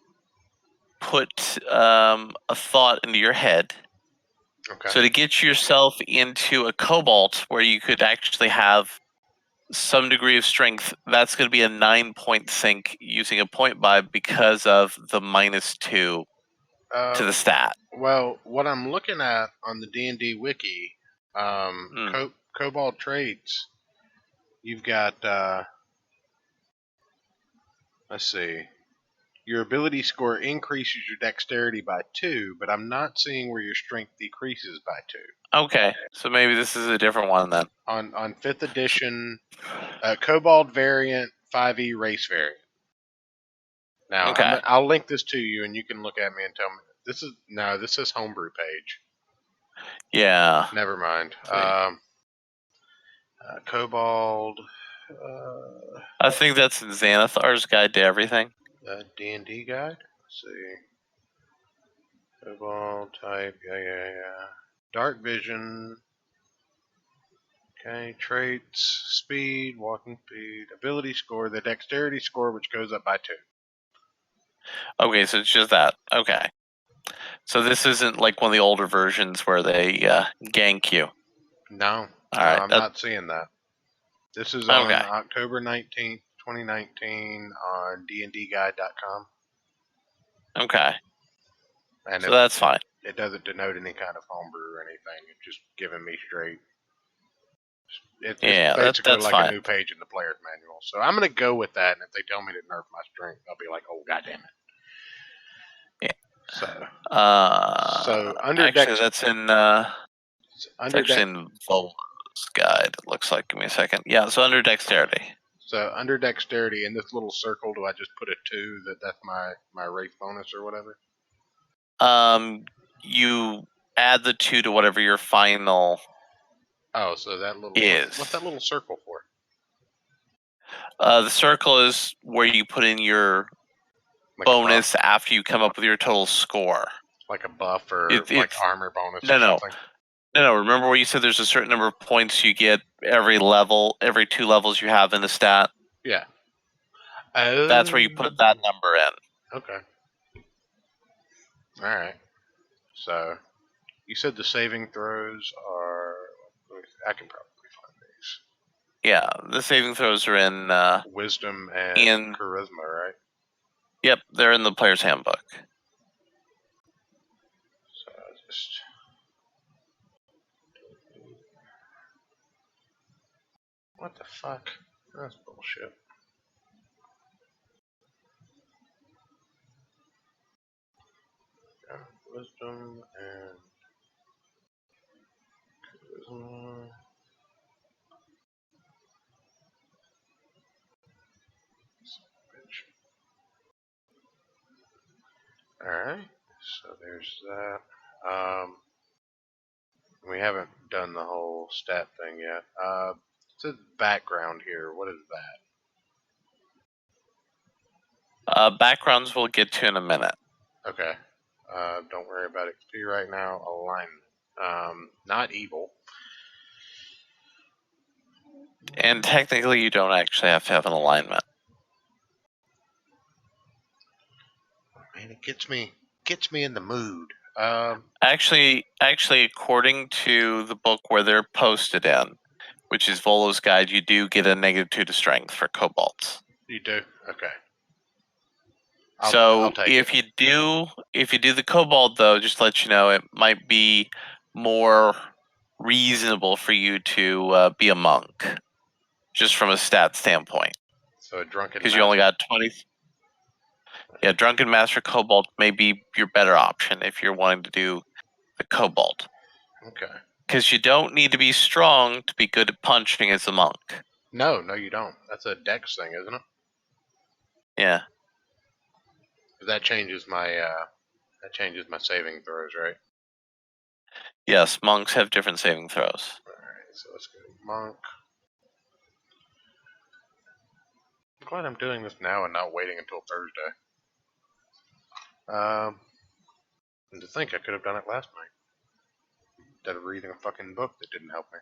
put a thought into your head. Okay. So to get yourself into a cobalt where you could actually have some degree of strength, that's going to be a 9-point sink using a point buy because of the -2 to the stat. Well, what I'm looking at on the D&D wiki, Cobalt traits, you've got, let's see, your ability score increases your dexterity by 2, but I'm not seeing where your strength decreases by 2. Okay, so maybe this is a different one then. On 5th edition, Cobalt variant, 5e race variant. Now, okay. I'll link this to you, and you can look at me and tell me. This is homebrew page. Yeah. Never mind. Kobold. I think that's Xanathar's Guide to Everything. D&D guide. Let's see. Kobold type. Yeah. Dark vision. Okay. Traits. Speed. Walking speed. Ability score. The dexterity score, which goes up by 2. Okay, so it's just that. Okay. So this isn't like one of the older versions where they gank you. No. All right. I'm not seeing that. This is on October 19th, 2019 on dndguide.com. Okay. And so that's fine. It doesn't denote any kind of homebrew or anything. It's just giving me straight. It's basically that's like fine. A new page in the player's manual. So I'm going to go with that, and if they tell me to nerf my strength, I'll be like, oh, goddamn it. Yeah. So under actually, that's in It's It's under actually in Volo's guide. It looks like. Give me a second. Yeah, so under dexterity. So under dexterity, in this little circle, do I just put a 2 that's my wraith bonus or whatever? You add the 2 to whatever your final Oh, so that little is. what's that little circle for? The circle is where you put in your Like bonus after you come up with your total score. like a buff or It's like armor bonus no, or no. something? No. Remember where you said there's a certain number of points you get every level, every 2 levels you have in the stat? Yeah. Oh. That's where you put that number in. Okay. All right. So you said the saving throws are. I can probably find these. Yeah, the saving throws are in. Wisdom and in charisma, right? Yep, they're in the player's handbook. So just. What the fuck? That's bullshit. Yeah, wisdom and charisma. Alright, so there's that. We haven't done the whole stat thing yet. It says background here. What is that? Backgrounds we'll get to in a minute. Okay. Don't worry about XP right now. Alignment. Not evil. And technically, you don't actually have to have an alignment. Man, it gets me in the mood. Actually, according to the book where they're posted in, which is Volo's guide, you do get a -2 to strength for kobolds. You do? Okay. So I'll take if it. you do the kobold though, just to let you know, it might be more reasonable for you to be a monk, just from a stat standpoint. So a drunken Because you only got 20. Yeah, drunken master kobold may be your better option if you're wanting to do the kobold. Okay. Because you don't need to be strong to be good at punching as a monk. No, you don't. That's a dex thing, isn't it? Yeah. That changes my saving throws, right? Yes, monks have different saving throws. Alright, so let's go monk. I'm glad I'm doing this now and not waiting until Thursday. And to think I could have done it last night. Instead of reading a fucking book that didn't help me.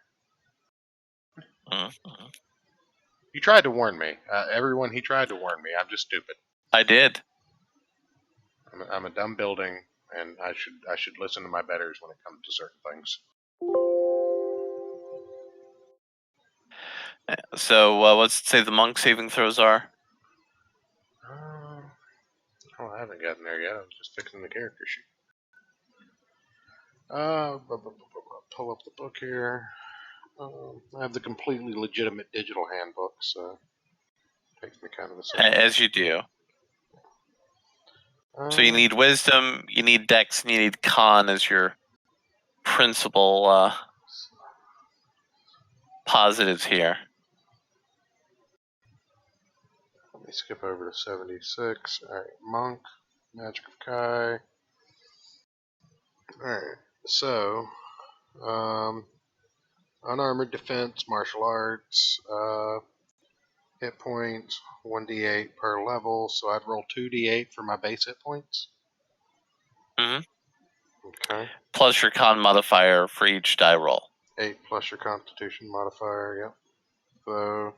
Mm-hmm. He tried to warn me. Everyone, he tried to warn me. I'm just stupid. I did. I'm a dumb building, and I should listen to my betters when it comes to certain things. So let's say the monk saving throws are. Oh, I haven't gotten there yet. I was just fixing the character sheet. Pull up the book here. I have the completely legitimate digital handbook, so it takes me kind of a second. As you do. So you need wisdom, you need dex, and you need con as your principal positives here. Let me skip over to 76. Alright, Monk, Magic of Kai. Alright, so, unarmored defense, martial arts, hit points, 1d8 per level, so I'd roll 2d8 for my base hit points. Mm-hmm. Okay. Plus your con modifier for each die roll. 8 plus your constitution modifier, yep. So,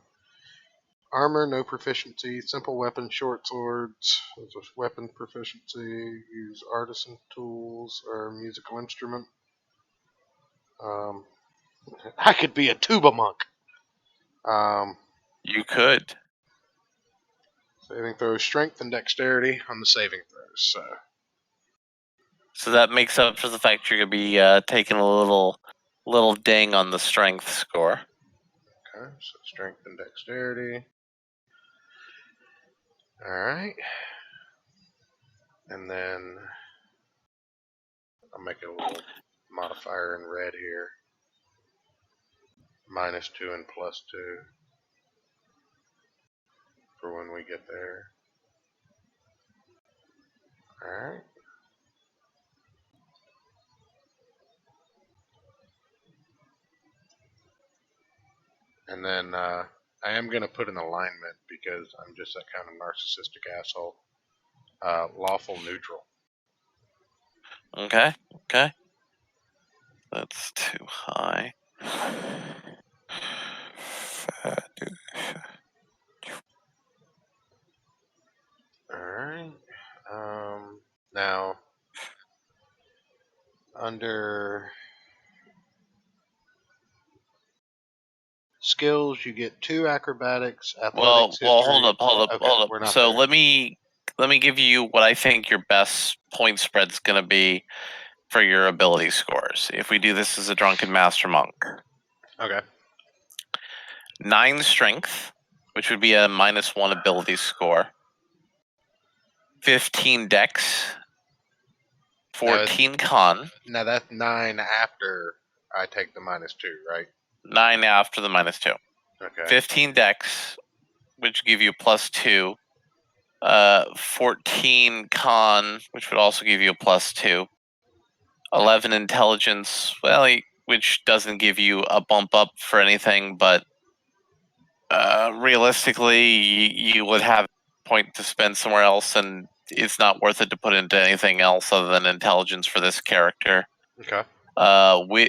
armor, no proficiency. Simple weapon, short swords. There's a weapon proficiency. Use artisan tools or musical instrument. I could be a tuba monk. You could. Saving throws, strength and dexterity on the saving throws. So that makes up for the fact you're gonna be taking a little ding on the strength score. Okay, so strength and dexterity. All right, and then I'll make a little modifier in red here. -2 and +2 for when we get there. Alright. And then I am going to put an alignment because I'm just that kind of narcissistic asshole. Lawful neutral. Okay. Okay. That's too high. Alright. Now, under skills, you get 2 acrobatics, athletics, Well, history. hold Okay, up. we're not So there. let me give you what I think your best point spread's going to be for your ability scores. If we do this as a drunken master monk, Okay. 9 strength, which would be a -1 ability score. 15 dex. 14 con. Now that's 9 after I take the -2, right? 9 after the -2. Okay. 15 dex, which give you +2. 14 con, which would also give you a +2. 11 intelligence, well, which doesn't give you a bump up for anything, but realistically, you would have a point to spend somewhere else, and it's not worth it to put into anything else other than intelligence for this character. Okay.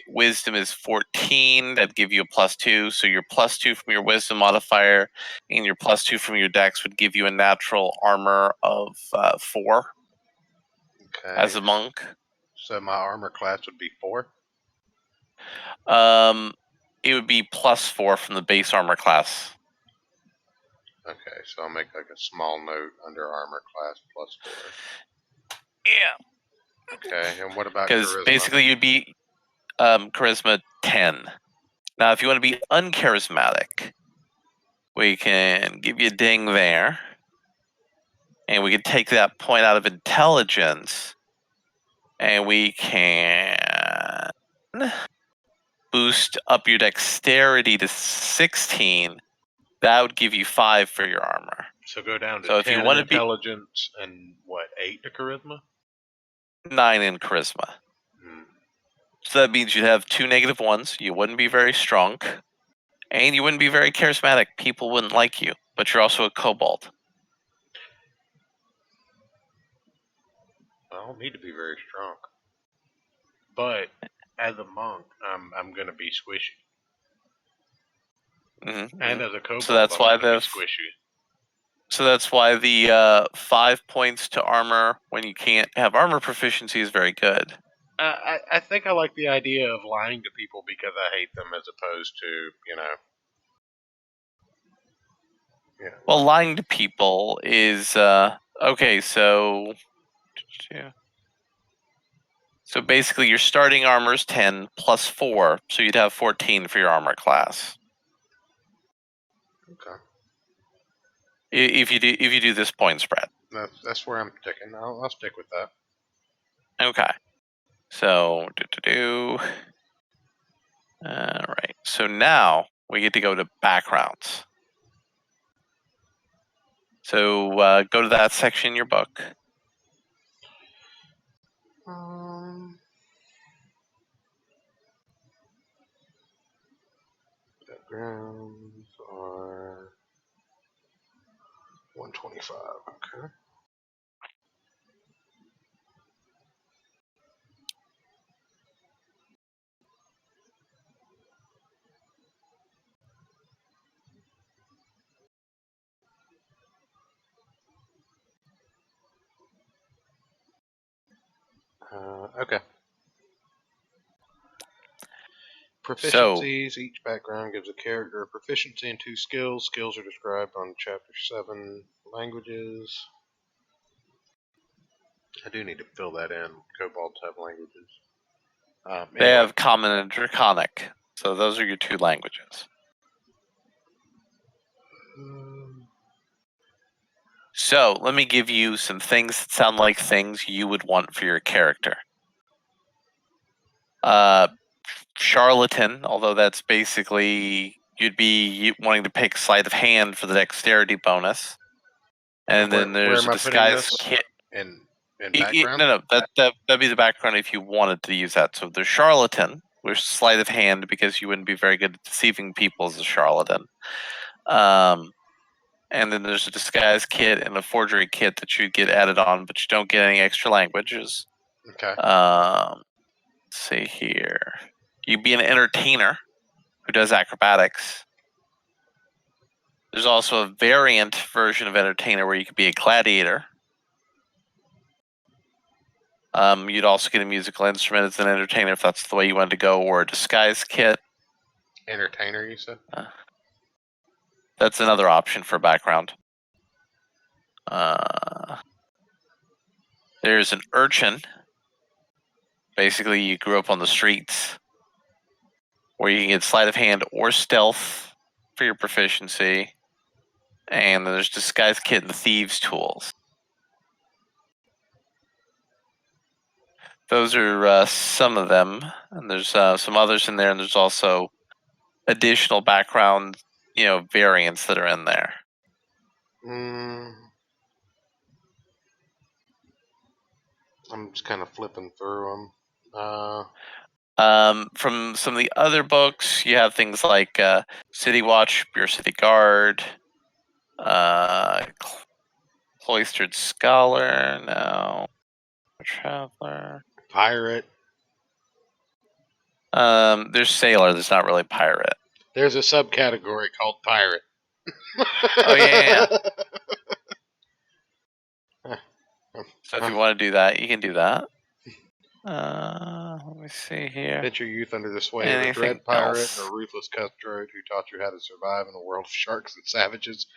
Wisdom is 14. That'd give you a +2. So your +2 from your wisdom modifier and your +2 from your dex would give you a natural armor of 4 Okay. as a monk. So my armor class would be 4? It would be +4 from the base armor class. Okay, so I'll make like a small note under armor class +4. Yeah. Okay, and what about Because charisma? basically you'd be charisma 10. Now, if you want to be uncharismatic, we can give you a ding there. And we can take that point out of intelligence. And we can boost up your dexterity to 16. That would give you 5 for your armor. So go down to So if 10 you want in to be intelligence and what, 8 to charisma? 9 in charisma. Hmm. So that means you'd have 2 -1s. You wouldn't be very strong. And you wouldn't be very charismatic. People wouldn't like you. But you're also a kobold. I don't need to be very strong. But as a monk, I'm going to be squishy. Mm-hmm. And as a kobold, So that's why I'm going to be squishy. So that's why the 5 points to armor when you can't have armor proficiency is very good. I think I like the idea of lying to people because I hate them as opposed to, Yeah. Well, lying to people is okay. So basically, your starting armor is 10 plus 4, so you'd have 14 for your armor class. Okay. If you do this point spread. That's where I'm sticking. I'll stick with that. Okay. So All right. So now we get to go to backgrounds. So go to that section in your book. Backgrounds are 125. Okay. Okay. Proficiencies. Each background gives a character a proficiency in 2 skills. Skills are described on Chapter 7. Languages. I do need to fill that in. Kobolds have languages. They have Common and Draconic. So those are your 2 languages. So let me give you some things that sound like things you would want for your character. charlatan, although that's basically you'd be wanting to pick sleight of hand for the dexterity bonus. And then Where there's am a I putting disguise this? kit. In background? No, that'd be the background if you wanted to use that. So there's charlatan, which is sleight of hand because you wouldn't be very good at deceiving people as a charlatan. And then there's a disguise kit and a forgery kit that you get added on, but you don't get any extra languages. Okay. Let's see here. You'd be an entertainer who does acrobatics. There's also a variant version of entertainer where you could be a gladiator. You'd also get a musical instrument as an entertainer if that's the way you wanted to go, or a disguise kit. Entertainer, you said? That's another option for background. There's an urchin. Basically, you grew up on the streets, where you can get sleight of hand or stealth for your proficiency. And then there's disguise kit and thieves tools. Those are some of them, and there's some others in there, and there's also additional background, variants that are in there. I'm just kind of flipping through them. From some of the other books, you have things like City Watch, Your City Guard, Cloistered Scholar, no, Traveler. Pirate. There's Sailor, there's not really Pirate. There's a subcategory called Pirate. Oh, yeah. So if you want to do that, you can do that. Let me see here. Venture youth under the sway of a dread pirate and a ruthless cutthroat who taught you how to survive in a world of sharks and savages.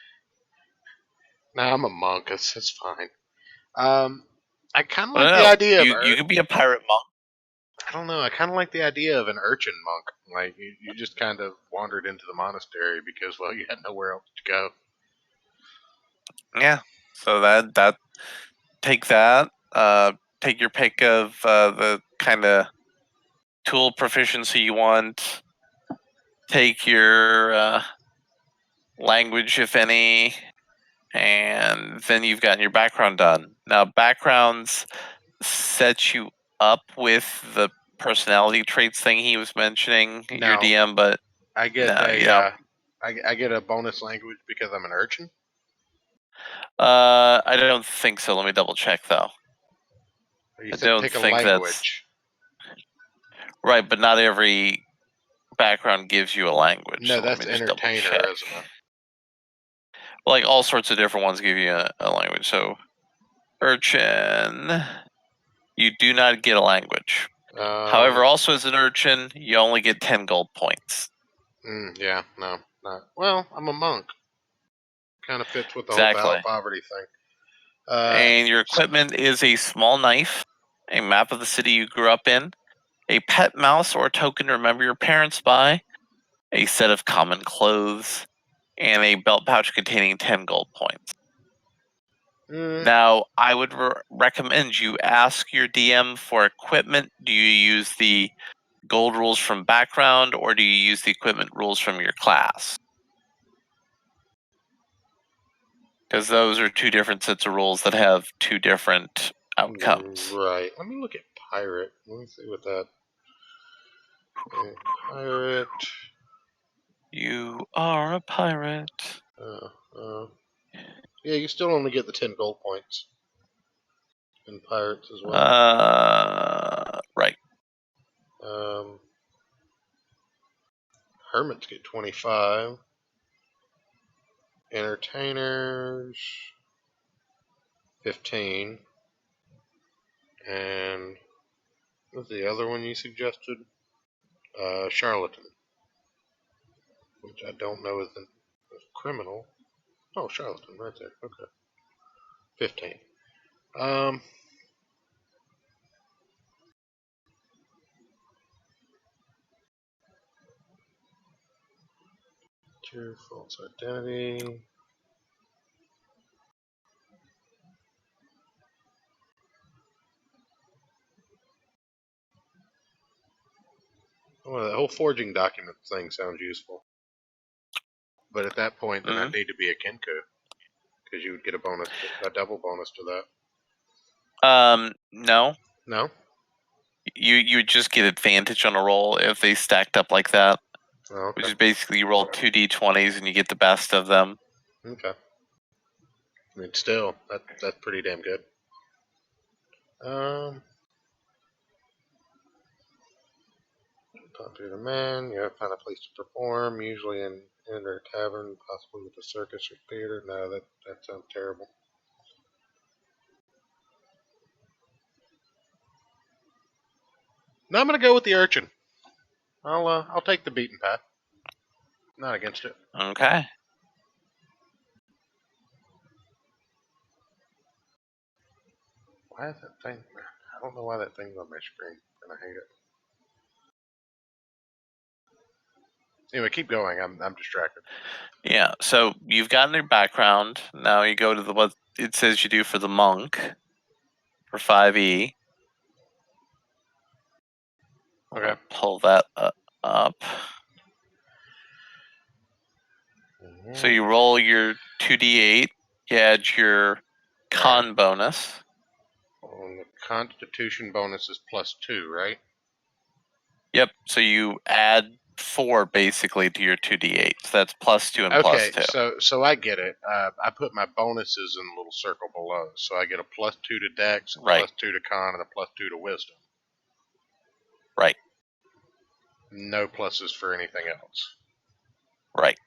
Nah, I'm a monk. That's fine. I kind of like the idea of... You could be a pirate monk. I don't know. I kind of like the idea of an urchin monk. Like, you just kind of wandered into the monastery because, well, you had nowhere else to go. Yeah. So that take that. Take your pick of the kind of tool proficiency you want. Take your language, if any, and then you've gotten your background done. Now, backgrounds set you up with the personality traits thing he was mentioning, your DM, but I get I get a bonus language because I'm an urchin. I don't think so. Let me double check though. You said pick a language. Right, but not every background gives you a language. No, that's entertainer, isn't it? Well, like all sorts of different ones give you a language. So, urchin, you do not get a language. However, also as an urchin, you only get 10 gold points. Yeah, no, not. Well, I'm a monk. Kind of fits with the whole poverty thing. And your equipment is a small knife, a map of the city you grew up in, a pet mouse or a token to remember your parents by, a set of common clothes, and a belt pouch containing 10 gold points. Now, I would recommend you ask your DM for equipment. Do you use the gold rules from background, or do you use the equipment rules from your class? Because those are two different sets of rules that have two different outcomes. Right. Let me look at pirate. Let me see what that... pirate... You are a pirate. Yeah, you still only get the 10 gold points. In pirates as well. Right. Hermits get 25. Entertainers 15. And what's the other one you suggested? Charlatan, which I don't know is a criminal. Oh, charlatan, right there. Okay. 15. True, false identity. Well, the whole forging document thing sounds useful. But at that point, then I'd need to be a Kenku. Because you would get a double bonus to that. No. No? You would just get advantage on a roll if they stacked up like that. Oh, okay. Which is basically you roll 2d20s and you get the best of them. Okay. I mean, still, that's pretty damn good. Talk to the man. You have to find a place to perform, usually in a tavern, possibly with a circus or theater. No, that sounds terrible. No, I'm gonna go with the urchin. I'll take the beaten path. Not against it. Okay. Why is that thing? I don't know why that thing's on my screen, and I hate it. Anyway, keep going. I'm distracted. Yeah, so you've gotten your background. Now you go to what it says you do for the monk for 5e. Okay. I'll pull that up. So you roll your 2d8, you add your con bonus. Well, the Constitution bonus is +2, right? Yep, so you add 4 basically to your 2d8. So that's +2 and +2. So I get it. I put my bonuses in the little circle below. So I get a +2 to Dex, a Right. +2 to Con, and a +2 to Wisdom. Right. No pluses for anything else. Right.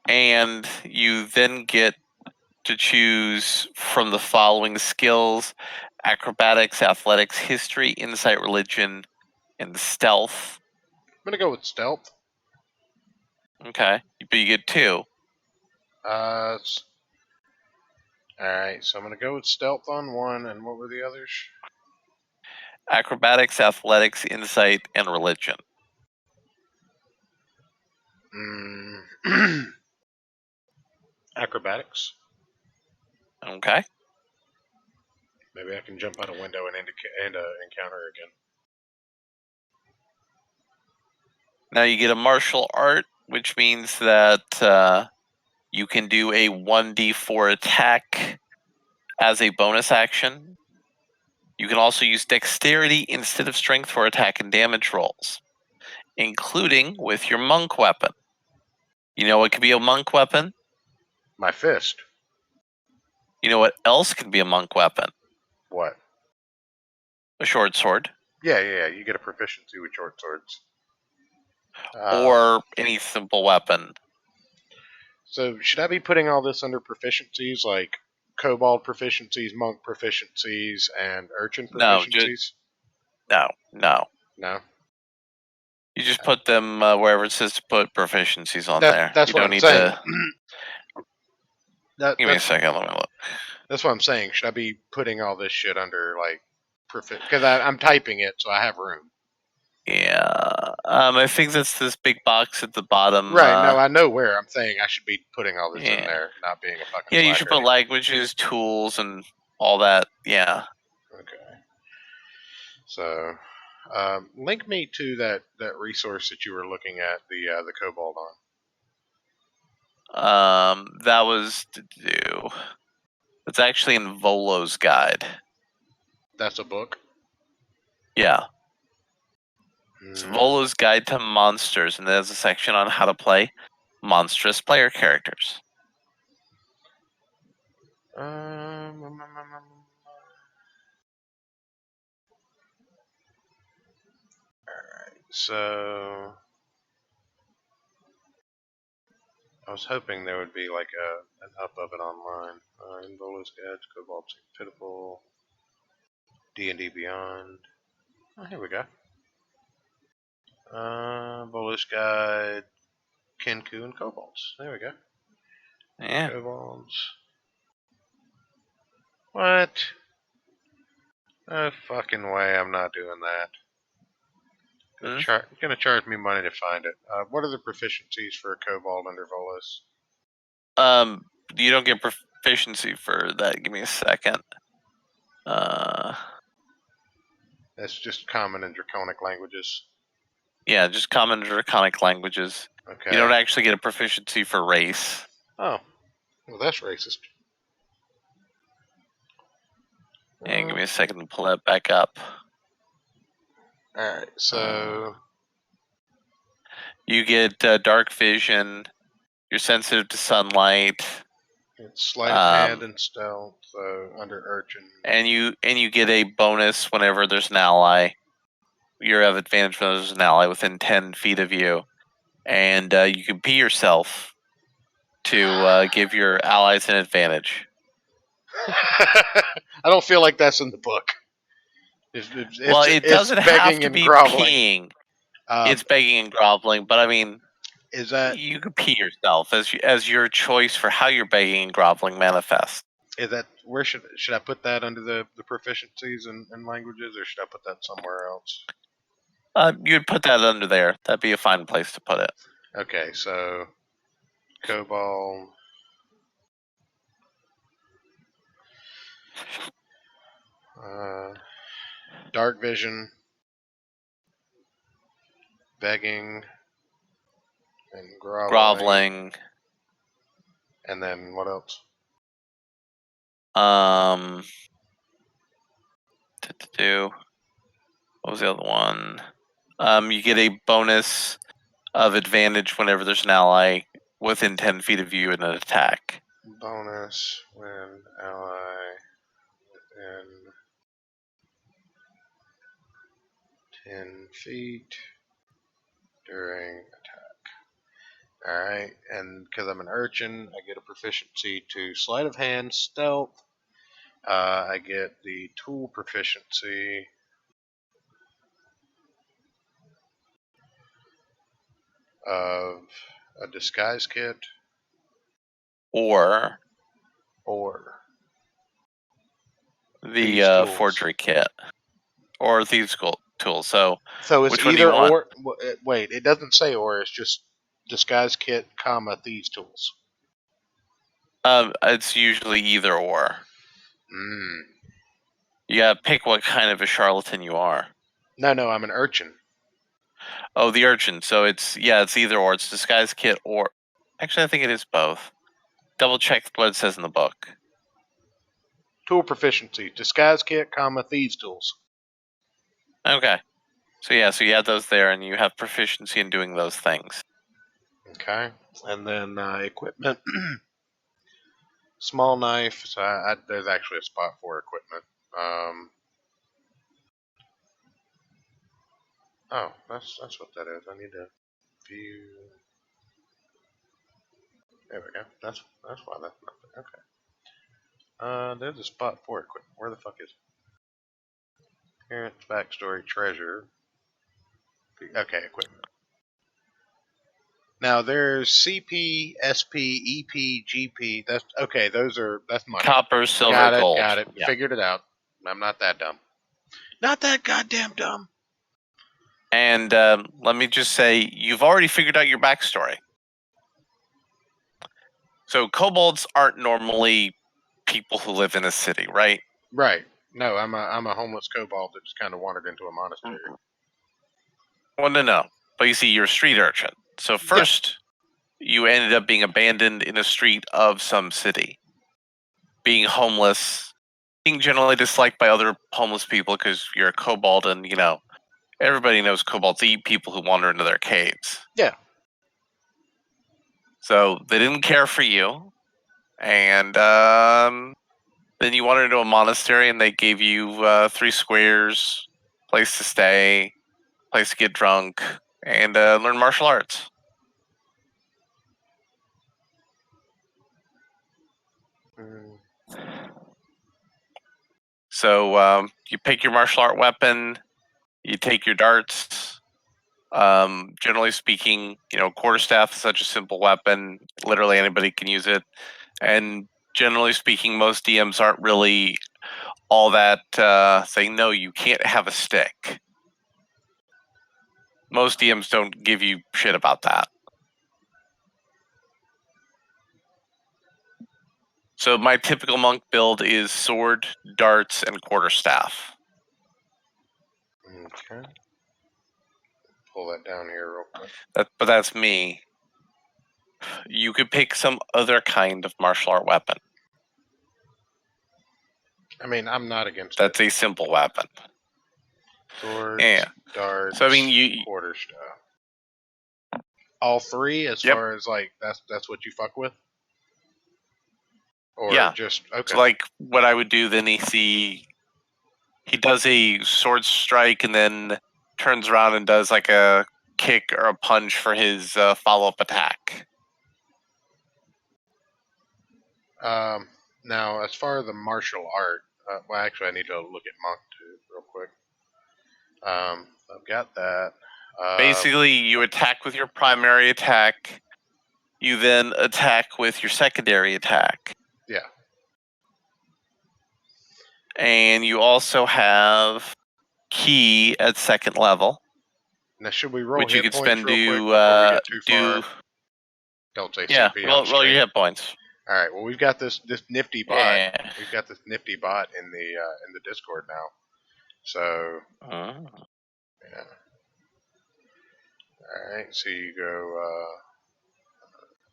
And you then get to choose from the following skills: acrobatics, athletics, history, insight, religion, and stealth. I'm gonna go with Stealth. Okay, but you get 2. All right, so I'm gonna go with Stealth on 1, and what were the others? Acrobatics, athletics, insight, and religion. Acrobatics. Okay. Maybe I can jump out a window and encounter again. Now you get a martial art, which means that you can do a 1d4 attack as a bonus action. You can also use dexterity instead of strength for attack and damage rolls, including with your monk weapon. You know what could be a monk weapon? My fist. You know what else could be a monk weapon? What? A short sword. Yeah. You get a proficiency with short swords. Or any simple weapon. So should I be putting all this under proficiencies, like kobold proficiencies, monk proficiencies, and urchin proficiencies? No. No. You just put them wherever it says to put proficiencies on there. That's You what don't I'm need saying. to. Give me a second. Let me look. That's what I'm saying. Should I be putting all this shit under like because I'm typing it, so I have room. Yeah. I think that's this big box at the bottom. Right. No, I know where. I'm saying I should be putting all this in Yeah. there, not being a fucking. Yeah, you should put languages, tools, and all that. Yeah. Okay. So, link me to that resource that you were looking at, the kobold on. That was to do. It's actually in Volo's guide. That's a book. Yeah. It's Volo's Guide to Monsters, and there's a section on how to play monstrous player characters. Alright, so I was hoping there would be like an up of it online. In Volo's Guide, Kobold Pitiful, D&D Beyond. Oh, here we go. Volo's Guide, Kenku, and Kobolds. There we go. Yeah. Kobolds. What? No fucking way I'm not doing that. Gonna charge me money to find it. What are the proficiencies for a kobold under Volos? You don't get proficiency for that. Give me a second. That's just common and draconic languages. Yeah, just common draconic languages. Okay. You don't actually get a proficiency for race. Oh, well, that's racist. And give me a second to pull that back up. All right, so You get dark vision. You're sensitive to sunlight, it's sleight of hand and stealth. So under urchin. and you get a bonus whenever there's an ally. You have advantage when there's an ally within 10 feet of you, and you can be yourself to give your allies an advantage. I don't feel like that's in the book. Well, it doesn't have to be peeing. It's begging and groveling, but I mean, is that you can pee yourself as your choice for how your begging and groveling manifests. is that where should I put that under the proficiencies in languages, or should I put that somewhere else? You'd put that under there. That'd be a fine place to put it. Okay, so Kobold. Dark vision, begging, and groveling. And then what else? What was the other one? You get a bonus of advantage whenever there's an ally within 10 feet of you in an attack. Bonus when ally within 10 feet during attack. Alright, and because I'm an urchin, I get a proficiency to sleight of hand, stealth. I get the tool proficiency. Of a disguise kit. Or the forgery kit. Or thieves' tool. So it's either or. Wait, it doesn't say or. It's just disguise kit, comma, thieves' tools. It's usually either or. Mm. You gotta pick what kind of a charlatan you are. No, I'm an urchin. Oh, the urchin. So it's either or. It's disguise kit or. Actually, I think it is both. Double check what it says in the book. Tool proficiency, disguise kit, comma, thieves' tools. Okay. So you have those there, and you have proficiency in doing those things. Okay. And then equipment. Small knife. So there's actually a spot for equipment. Oh, that's what that is. I need to view. There we go. That's why that's not there. Okay. There's a spot for equipment. Where the fuck is it? Parents, backstory, treasure. Okay, equipment. Now there's CP, SP, EP, GP. That's okay. That's money. Copper, silver, gold. Got it. Yeah. Figured it out. I'm not that dumb. Not that goddamn dumb. And let me just say, you've already figured out your backstory. So kobolds aren't normally people who live in a city, right? Right. No, I'm a homeless kobold that just kind of wandered into a monastery. Well, no. But you see, you're a street urchin. So first, you ended up being abandoned in a street of some city. Being homeless, being generally disliked by other homeless people because you're a kobold and, everybody knows kobolds eat people who wander into their caves. Yeah. So they didn't care for you. And then you wandered into a monastery and they gave you 3 squares, place to stay, place to get drunk, and learn martial arts. So you pick your martial art weapon, you take your darts. Generally speaking, quarterstaff is such a simple weapon. Literally anybody can use it. And generally speaking, most DMs aren't really all that saying, no, you can't have a stick. Most DMs don't give you shit about that. So my typical monk build is sword, darts, and quarterstaff. Okay. Pull that down here real quick. But that's me. You could pick some other kind of martial art weapon. I mean, I'm not against That's a simple weapon. swords, Yeah. darts, So I mean, you quarter staff. All three, as Yep. far as like that's what you fuck with, or Yeah. just okay. So like what I would do then he does a sword strike and then turns around and does like a kick or a punch for his follow-up attack. Now, as far as the martial art, well, actually, I need to look at monk too, real quick. I've got that. Basically, you attack with your primary attack. You then attack with your secondary attack. Yeah. And you also have ki at second level. Now, should we roll which you hit could points spend real quick to before we get too do. far? Don't say Yeah, CP. roll your hit points. All right. Well, we've got this nifty bot. Yeah. We've got this nifty bot in the Discord now. So yeah. All right. So you go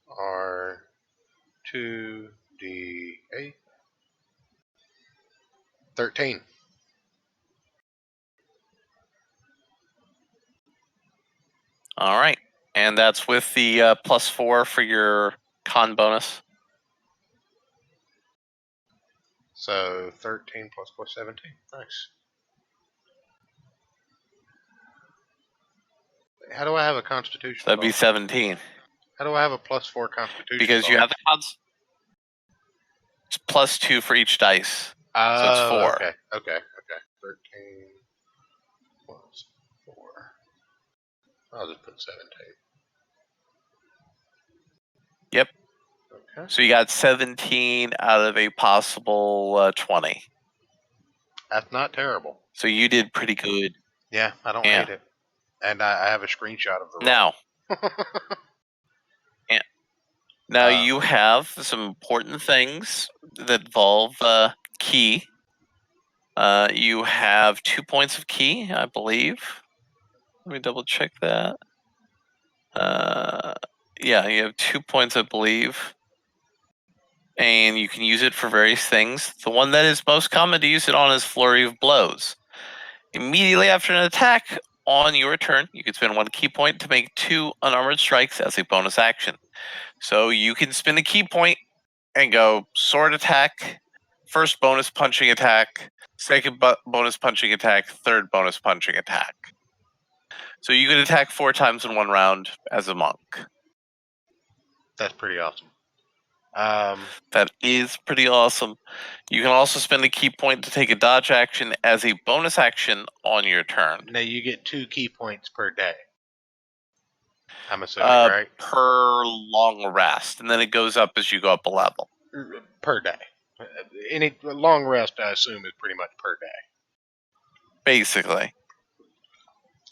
R2D8 13. All right, and that's with the +4 for your con bonus. So 13 plus 4, 17. Nice. How do I have a constitution? So that'd be 17. How do I have a +4 constitution? Because you have the odds. It's +2 for each dice. So it's 4. Okay. 13 plus 4. I'll just put 17. Yep. Okay. So you got 17 out of a possible 20. That's not terrible. So you did pretty good. Yeah, I don't hate it. And I have a screenshot of the roll. Now. Now you have some important things that involve ki. You have 2 points of ki, I believe. Let me double check that. Yeah, you have 2 points, I believe. And you can use it for various things. The one that is most common to use it on is Flurry of Blows. Immediately after an attack on your turn, you can spend 1 ki point to make 2 unarmored strikes as a bonus action. So you can spend a ki point and go sword attack, first bonus punching attack, second bonus punching attack, third bonus punching attack. So you can attack 4 times in 1 round as a monk. That's pretty awesome. That is pretty awesome. You can also spend a ki point to take a dodge action as a bonus action on your turn. Now you get 2 ki points per day. I'm assuming, right? Per long rest, and then it goes up as you go up a level. Per day. Any long rest, I assume, is pretty much per day. Basically.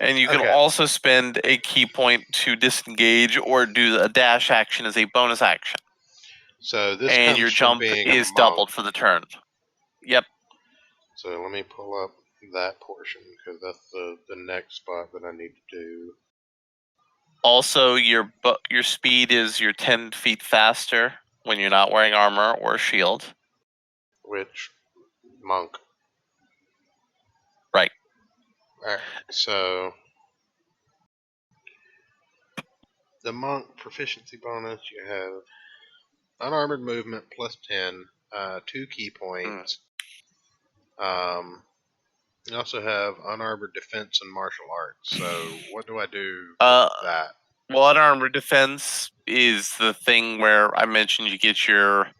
And you can also spend a ki point to disengage or do a dash action as a bonus action. So this and comes your from jump being is a monk. doubled for the turn. Yep. So let me pull up that portion because that's the next spot that I need to do. Also, your speed is your 10 feet faster when you're not wearing armor or shield. Which monk? Right. Alright, so the monk proficiency bonus, you have unarmored movement plus 10, 2 ki points. You also have unarmored defense and martial arts. So what do I do with that? Well, unarmored defense is the thing where I mentioned you get your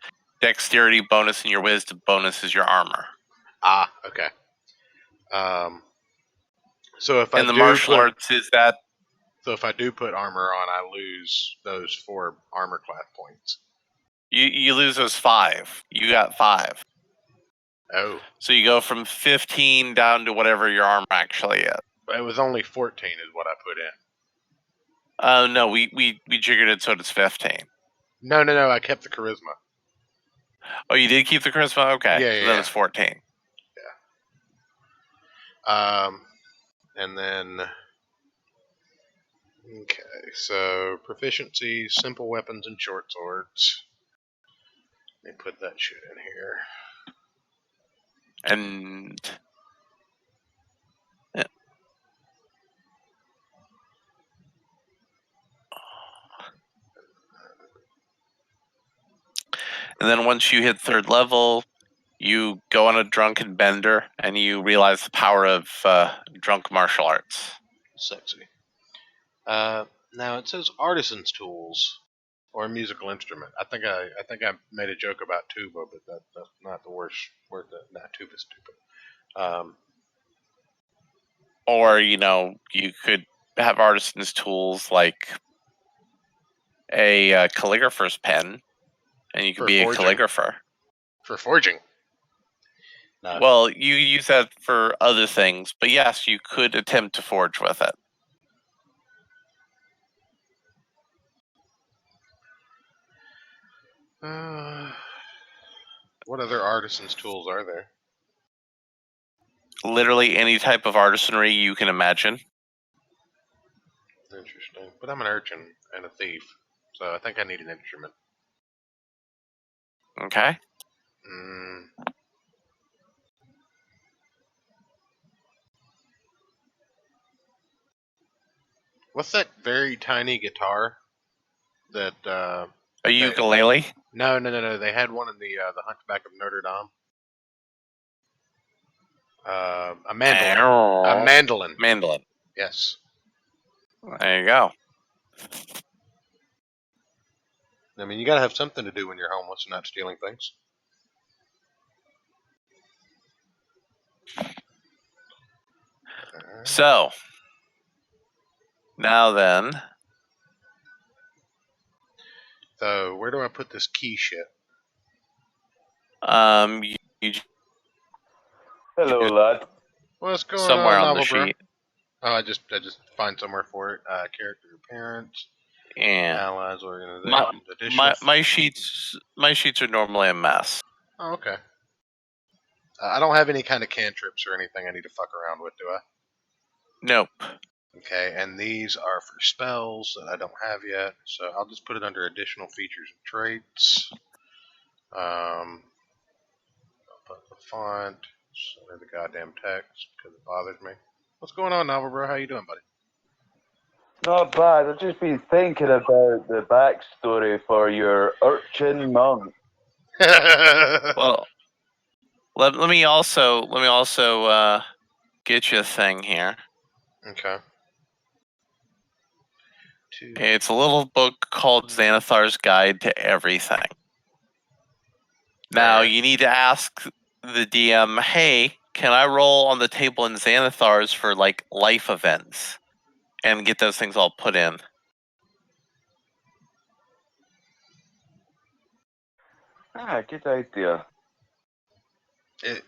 dexterity bonus and your wisdom bonus is your armor. Ah, okay. So if and the martial arts is that. So if I do put armor on, I lose those 4 armor class points. You lose those 5. You got 5. Oh. So you go from 15 down to whatever your armor actually is. It was only 14 is what I put in. No, we jiggered it so it's 15. No, I kept the charisma. Oh, you did keep the charisma? Okay. Yeah, so then it's 14. Yeah. And then, okay, so proficiency, simple weapons, and short swords. Let me put that shit in here. And yeah. And then once you hit 3rd level, you go on a drunken bender, and you realize the power of drunk martial arts. Sexy. Now it says artisan's tools or a musical instrument. I think I made a joke about tuba, but that's not the worst word. Not tuba's stupid. Or, you could have artisan's tools like a calligrapher's pen, and you could For be a forging. calligrapher. For forging. No. Well, you use that for other things, but yes, you could attempt to forge with it. What other artisan's tools are there? Literally any type of artisanry you can imagine. Interesting. But I'm an urchin and a thief, so I think I need an instrument. Okay. What's that very tiny guitar that A ukulele? No. They had one in the Hunchback of Notre Dame. A mandolin. A mandolin. Mandolin. Yes. There you go. I mean, you gotta have something to do when you're homeless and not stealing things. So, now then. So, where do I put this key shit? Hello, lad. What's going somewhere on, on the novel bro? sheet. Oh, I just find somewhere for it. Character appearance, Yeah. allies, organization, My sheets are normally a mess. Oh, okay. I don't have any kind of cantrips or anything I need to fuck around with, do I? Nope. Okay, and these are for spells that I don't have yet, so I'll just put it under additional features and traits. I'll put the font, center the goddamn text because it bothers me. What's going on, novel bro? How you doing, buddy? Not bad. I've just been thinking about the backstory for your urchin monk. Well, let me also get you a thing here. Okay. It's a little book called Xanathar's Guide to Everything. Now, you need to ask the DM, hey, can I roll on the table in Xanathar's for, like, life events? And get those things all put in. Good idea.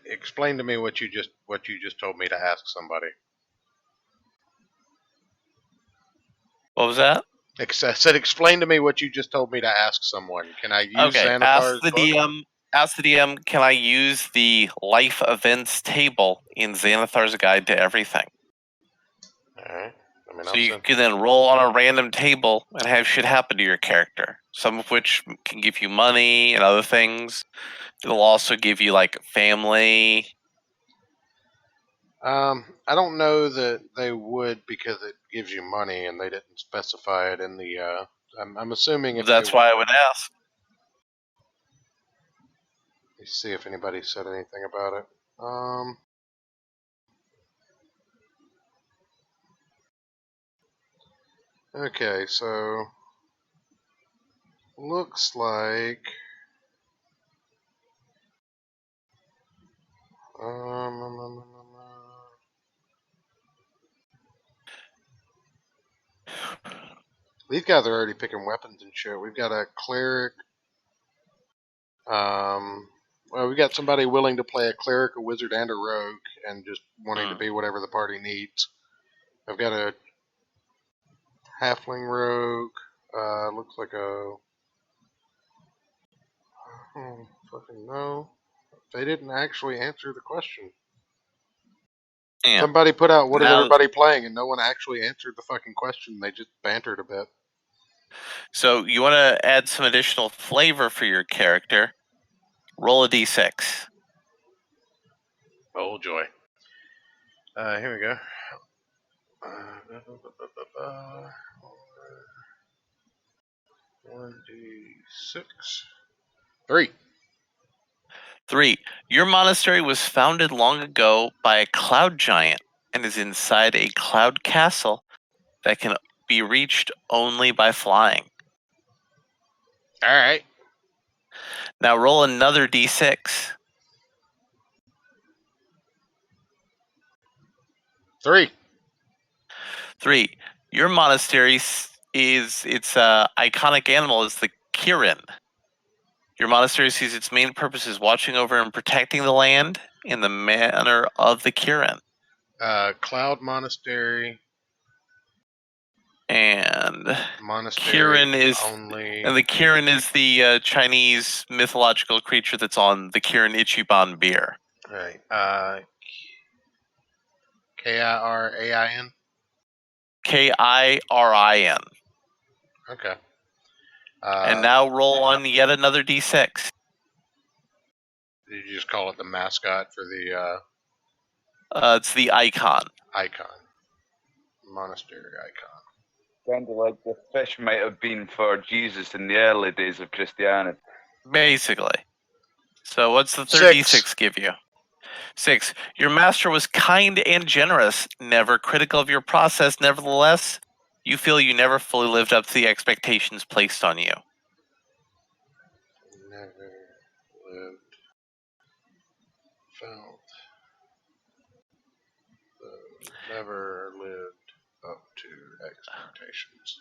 Explain to me what you just told me to ask somebody. What was that? I said, explain to me what you just told me to ask someone. Can I use Xanathar's book? Ask the DM, can I use the life events table in Xanathar's Guide to Everything? Alright. So you can then roll on a random table and have shit happen to your character. Some of which can give you money and other things. It'll also give you, like, family. I don't know that they would because it gives you money and they didn't specify it in the. I'm assuming if that's why I would ask. Let's see if anybody said anything about it. Okay, so looks like these guys are already picking weapons and shit. We've got a cleric. Well, we got somebody willing to play a cleric, a wizard, and a rogue, and just wanting to be whatever the party needs. I've got a halfling rogue. Looks like a. Fucking no. They didn't actually answer the question. Yeah. Somebody put out what is Now- everybody playing, and no one actually answered the fucking question. They just bantered a bit. So you want to add some additional flavor for your character? Roll a d6. Oh joy. Here we go. 1d6. 3. 3. Your monastery was founded long ago by a cloud giant and is inside a cloud castle that can be reached only by flying. All right. Now roll another d6. 3. 3. Your monastery is its iconic animal is the Kirin. Your monastery sees its main purpose is watching over and protecting the land in the manner of the Kirin. Cloud Monastery. And Monastery Kirin is only. and the Kirin is the Chinese mythological creature that's on the Kirin Ichiban beer. Right. Kirain. Kirin. Okay. And now roll on yet another d6. Did you just call it the mascot for the It's the icon. icon? Monastery icon. Kind of like the fish might have been for Jesus in the early days of Christianity. Basically. So what's the third 6. d6 give you? 6. Your master was kind and generous, never critical of your process. Nevertheless, you feel you never fully lived up to the expectations placed on you. Never lived. Felt. Never lived up to expectations.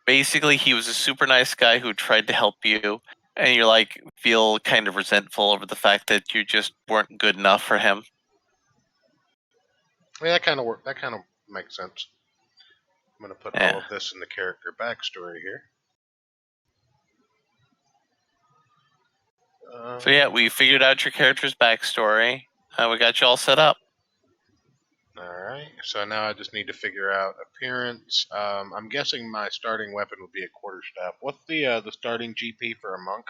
Basically, he was a super nice guy who tried to help you, and you're like, feel kind of resentful over the fact that you just weren't good enough for him. I mean, that kind of work. That kind of makes sense. I'm going to put all of this in the character backstory here. So yeah, we figured out your character's backstory. We got you all set up. Alright, so now I just need to figure out appearance. I'm guessing my starting weapon would be a quarterstaff. What's the starting GP for a monk?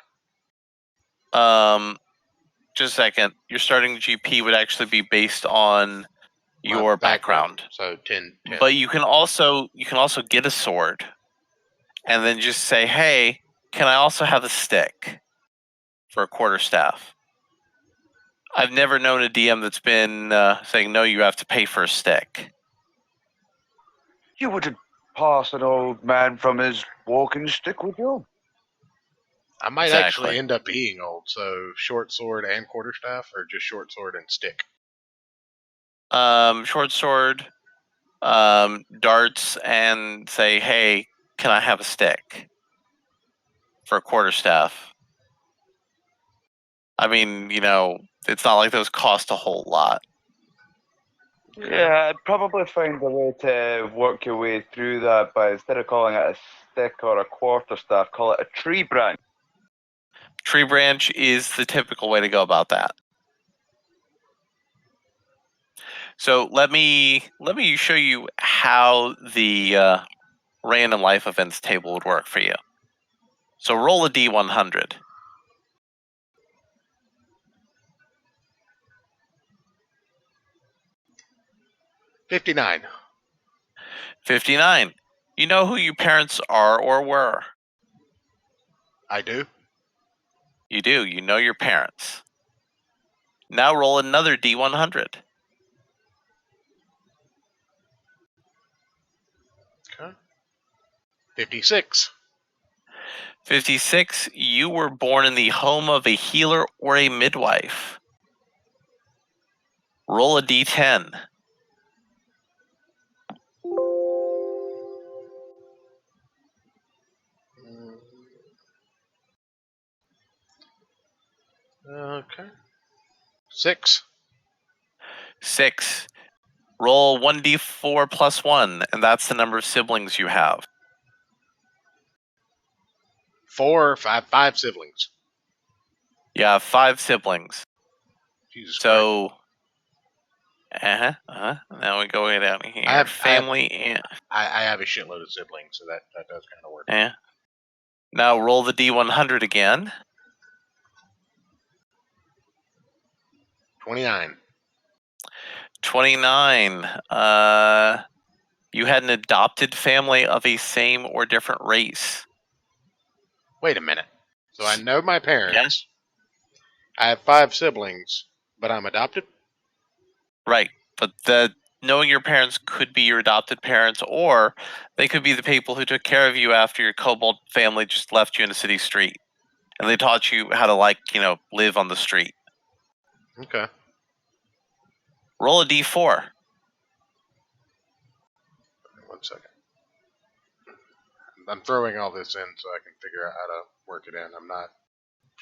Just a second. Your starting GP would actually be based on your background. So 10. But you can also get a sword, and then just say, "Hey, can I also have a stick for a quarterstaff?" I've never known a DM that's been saying, "No, you have to pay for a stick." You wouldn't pass an old man from his walking stick, would you? I might Exactly. actually end up being old, so short sword and quarterstaff, or just short sword and stick? Short sword, darts, and say, "Hey, can I have a stick for a quarterstaff?" I mean, it's not like those cost a whole lot. Yeah, I'd probably find a way to work your way through that, but instead of calling it a stick or a quarterstaff, call it a tree branch. Tree branch is the typical way to go about that. So let me show you how the random life events table would work for you. So roll a d100. 59. 59. You know who your parents are or were. I do. You do. You know your parents. Now roll another d100. Okay. 56. 56. You were born in the home of a healer or a midwife. Roll a d10. Okay. 6. 6. Roll 1d4 plus 1, and that's the number of siblings you have. 4 or 5. 5 siblings. You have 5 siblings. Jesus Christ. So Now we go way down here. I have- Family and I have a shitload of siblings, so that does kind of work. yeah. Now roll the D100 again. 29. 29. You had an adopted family of a same or different race. Wait a minute. So I know my parents. I have 5 siblings, but I'm adopted? Right. But knowing your parents could be your adopted parents, or they could be the people who took care of you after your kobold family just left you in a city street. And they taught you how to, live on the street. Okay. Roll a D4. 1 second. I'm throwing all this in so I can figure out how to work it in. I'm not.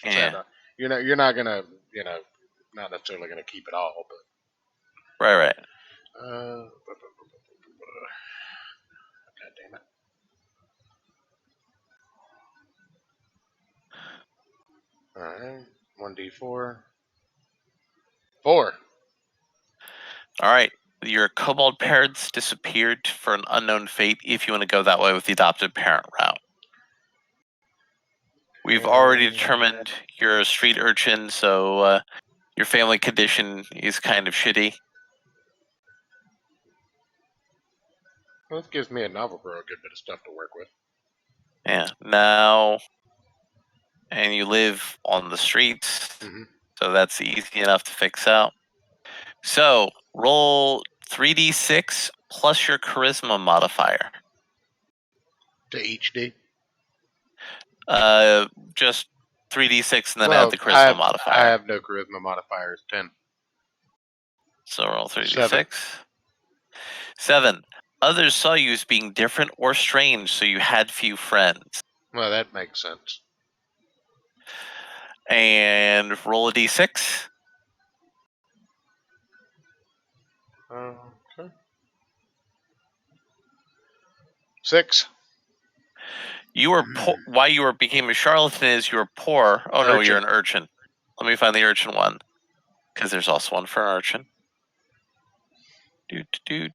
Yeah. You're not gonna, not necessarily gonna keep it all, but. Right. God damn it. Alright. 1d4. 4. All right. Your kobold parents disappeared for an unknown fate if you want to go that way with the adopted parent route. We've already determined you're a street urchin, so your family condition is kind of shitty. Well, this gives me a novel grow a good bit of stuff to work with. Yeah. Now, and you live on the streets, so that's easy enough to fix out. So roll 3d6 plus your charisma modifier. To each D? Just 3d6 and then add the charisma modifier. I have no charisma modifiers. 10. So roll 3d6. 7. Others saw you as being different or strange, so you had few friends. Well, that makes sense. And roll a d6. Okay. 6. You were why you became a charlatan is you were poor. Oh no, you're an urchin. Let me find the urchin one, because there's also one for an urchin. Urchin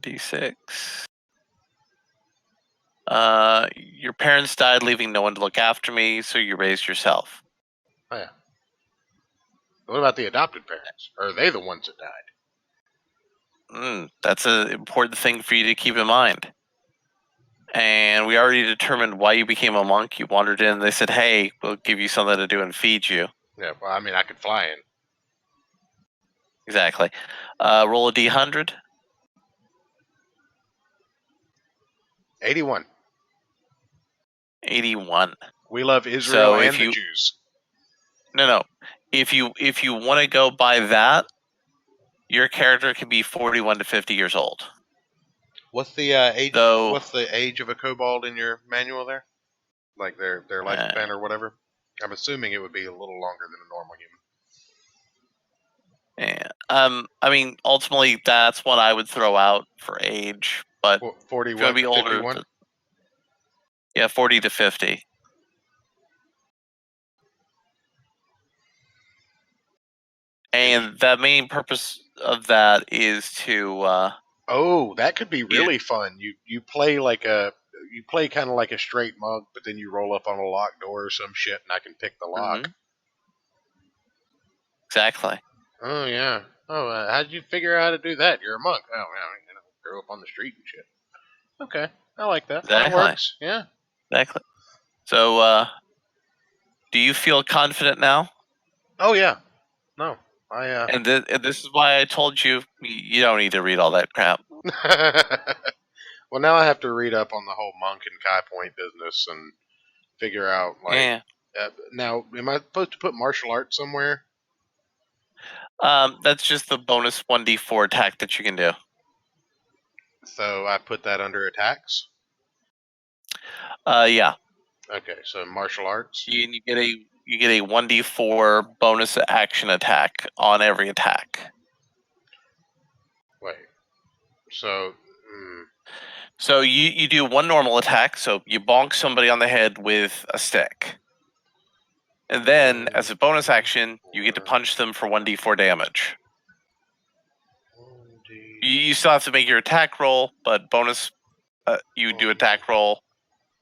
D6. Your parents died, leaving no one to look after me, so you raised yourself. Oh yeah. What about the adopted parents? Or are they the ones that died? That's an important thing for you to keep in mind. And we already determined why you became a monk. You wandered in, and they said, hey, we'll give you something to do and feed you. Yeah, well, I mean, I could fly in. Exactly. Roll a D100. 81. 81. We love Israel So and the Jews. No. If you want to go by that, your character can be 41 to 50 years old. What's the age? What's the age of a kobold in your manual there? Like their lifespan or whatever. I'm assuming it would be a little longer than a normal human. Yeah. I mean, ultimately, that's what I would throw out for age. But 41 be older. 51? Yeah, 40 to 50. And the main purpose of that is to. Oh, that could be really fun. You play kind of like a straight monk, but then you roll up on a locked door or some shit, and I can pick the lock. Exactly. Oh yeah. Oh, how'd you figure out how to do that? You're a monk. Oh, well, grew up on the street and shit. Okay, I like that. Exactly. That works. Yeah. Exactly. So, do you feel confident now? Oh yeah. No, And this is why I told you don't need to read all that crap. Well, now I have to read up on the whole monk and Kai Point business and figure out now, am I supposed to put martial arts somewhere? That's just the bonus 1d4 attack that you can do. So I put that under attacks? Yeah. Okay, so martial arts. You get a 1d4 bonus action attack on every attack. Wait. So. So you do one normal attack. So you bonk somebody on the head with a stick, and then as a bonus action, you get to punch them for 1d4 damage. You still have to make your attack roll, but bonus, you do attack roll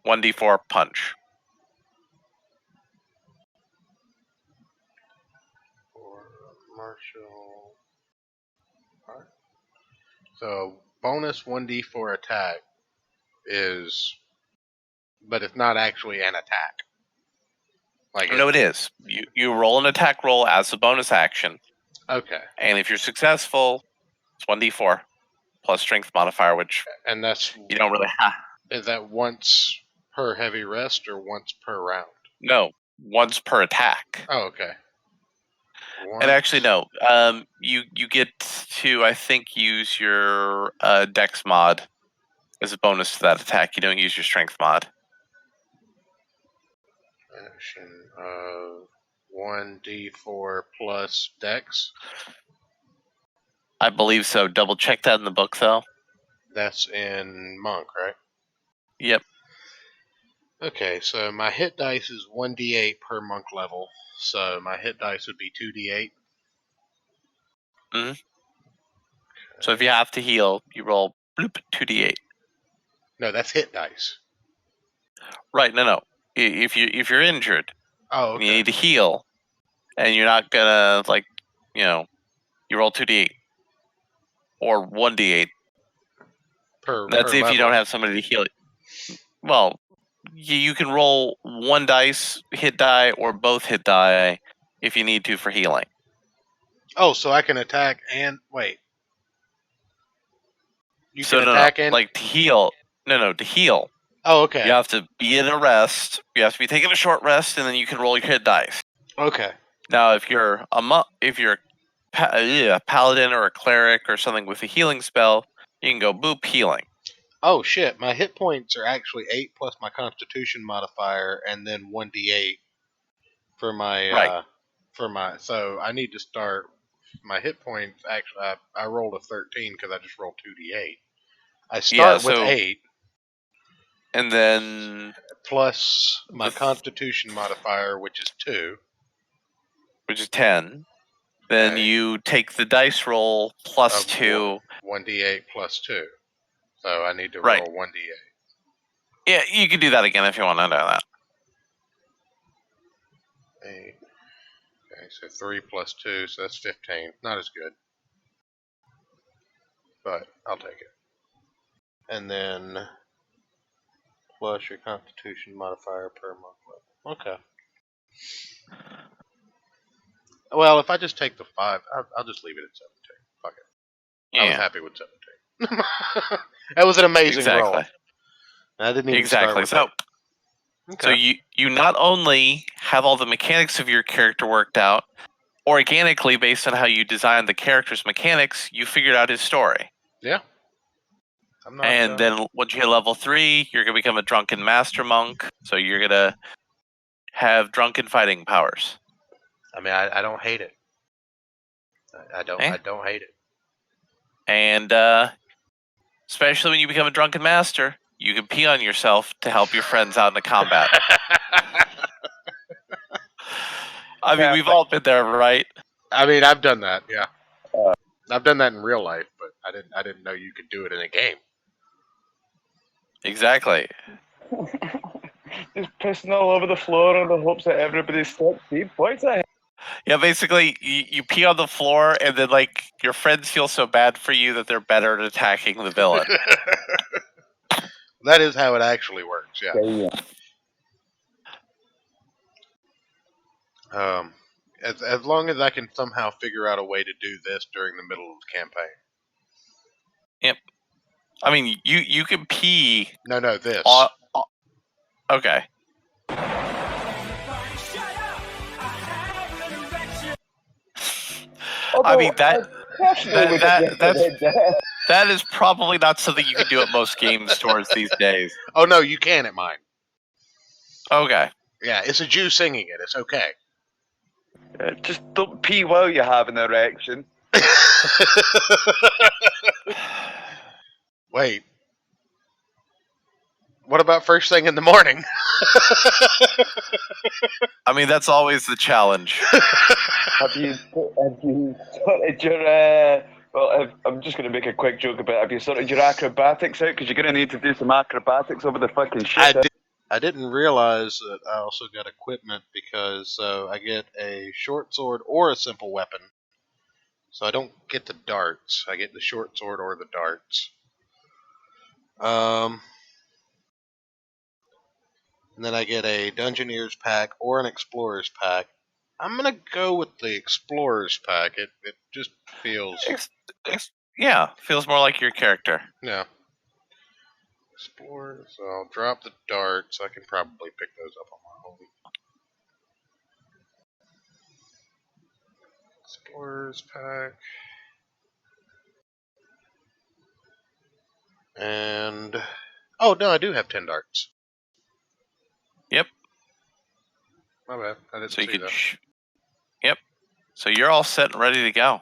1d4 punch. For martial. Alright. So bonus 1d4 attack is, but it's not actually an attack. Like No, it is. You roll an attack roll as a bonus action, Okay. and if you're successful, it's 1d4 plus strength modifier, which And that's you don't really have. is that once per heavy rest or once per round? No, once per attack. Oh, okay. And actually, no. You get to, I think, use your Dex mod as a bonus to that attack. You don't use your Strength mod. Action of 1d4 plus Dex. I believe so. Double check that in the book, though. That's in Monk, right? Yep. Okay, so my hit dice is 1d8 per monk level. So my hit dice would be 2d8. Mm-hmm. So if you have to heal, you roll bloop 2d8. No, that's hit dice. Right? No. If you're injured, Oh, and you okay. need to heal, and you're not gonna you roll 2d8 or 1d8. That's Per if level. you don't have somebody to heal. Well, you can roll one dice hit die or both hit die if you need to for healing. Oh, so I can attack and wait. You So can attack and like to heal. No, to heal. Oh, okay. You have to be in a rest. You have to be taking a short rest, and then you can roll your hit dice. Okay. Now, if you're a paladin or a cleric or something with a healing spell, you can go boop healing. Oh shit! My hit points are actually 8 plus my Constitution modifier, and then 1d8 for my Right. So I need to start my hit points. Actually, I rolled a 13 because I just rolled 2d8. I start with 8. And then Plus my Constitution modifier, which is 2. Which is 10. Then Okay. you take the dice roll plus 2. 1d8 plus 2. So I need to Right. roll 1d8. Yeah, you can do that again if you want to do that. 8. Okay, so 3 plus 2, so that's 15. Not as good. But I'll take it. And then plus your Constitution modifier per monk level. Okay. Well, if I just take the 5, I'll just leave it at 17. Fuck it. Yeah. I was happy with 17. That was an amazing roll. Exactly. I didn't even start with So, that. so you not only have all the mechanics of your character worked out, organically based on how you designed the character's mechanics, you figured out his story. Yeah. I'm not, And then once you hit level 3, you're going to become a drunken master monk. So you're going to have drunken fighting powers. I mean, I don't hate it. I don't hate it. And especially when you become a drunken master, you can pee on yourself to help your friends out in the combat. I mean, we've all been there, right? I mean, I've done that. Yeah, I've done that in real life, but I didn't know you could do it in a game. Exactly. Just pissing all over the floor in the hopes that everybody stops. Points ahead. Yeah, basically, you pee on the floor, and then your friends feel so bad for you that they're better at attacking the villain. That is how it actually works. Yeah. As long as I can somehow figure out a way to do this during the middle of the campaign. Yep. I mean, you can pee. No, this. Okay. I mean that is probably not something you can do at most game stores these days. Oh no, you can at mine. Okay. Yeah, it's a Jew singing it. It's okay. Just don't pee while you have an erection. Wait. What about first thing in the morning? I mean, that's always the challenge. Have you started your? Well, I'm I'm just going to make a quick joke about have you sorted your acrobatics out? Because you're going to need to do some acrobatics over the fucking shit. I didn't realize that I also got equipment because I get a short sword or a simple weapon. So I don't get the darts. I get the short sword or the darts. And then I get a Dungeoneer's pack or an Explorer's pack. I'm gonna go with the Explorer's pack. It just feels feels more like your character. yeah. Explorer. So I'll drop the darts. I can probably pick those up on my own. Explorer's pack. And oh no, I do have 10 darts. Yep. My bad. I didn't So you see could. that. Yep. So you're all set and ready to go.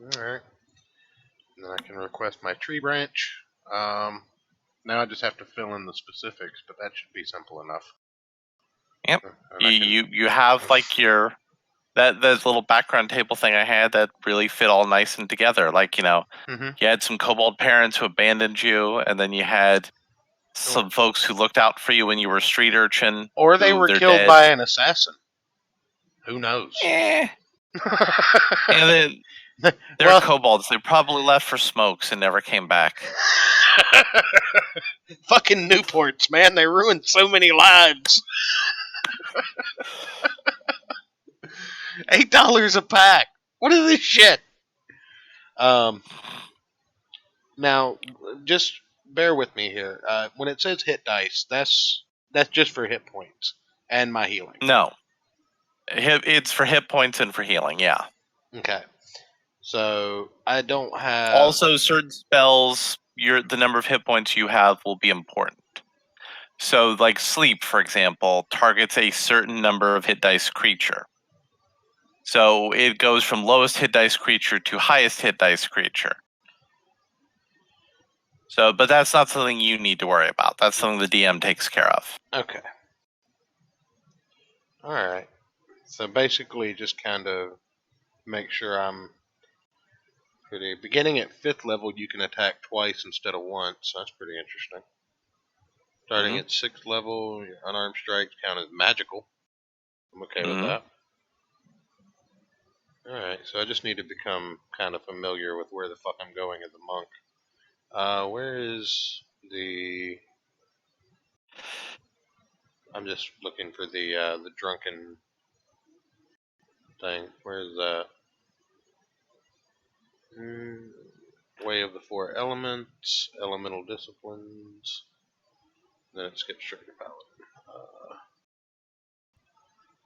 Alright. And then I can request my tree branch. Now I just have to fill in the specifics, but that should be simple enough. Yep. And You have like your that little background table thing I had that really fit all nice and together. Like, you had some kobold parents who abandoned you, and then you had some folks who looked out for you when you were a street urchin. Or they were killed dead. by an assassin. Who knows? And then they're kobolds. They probably left for smokes and never came back. Fucking Newports, man. They ruined so many lives. $8 a pack. What is this shit? Now, just bear with me here. When it says hit dice, that's just for hit points and my healing. No. It's for hit points and for healing, yeah. Okay. So, I don't have... Also, certain spells, the number of hit points you have will be important. So, like sleep, for example, targets a certain number of hit dice creature. So, it goes from lowest hit dice creature to highest hit dice creature. So, but that's not something you need to worry about. That's something the DM takes care of. Okay. Alright. So basically just kind of make sure I'm pretty... Beginning at 5th level, you can attack twice instead of once. That's pretty interesting. Starting at 6th level, your unarmed strikes count as magical. I'm okay with that. Alright, so I just need to become kind of familiar with where the fuck I'm going as a monk. Where is the... I'm just looking for the drunken thing. Where's that? Way of the Four Elements, Elemental Disciplines. Then it skips straight to Paladin.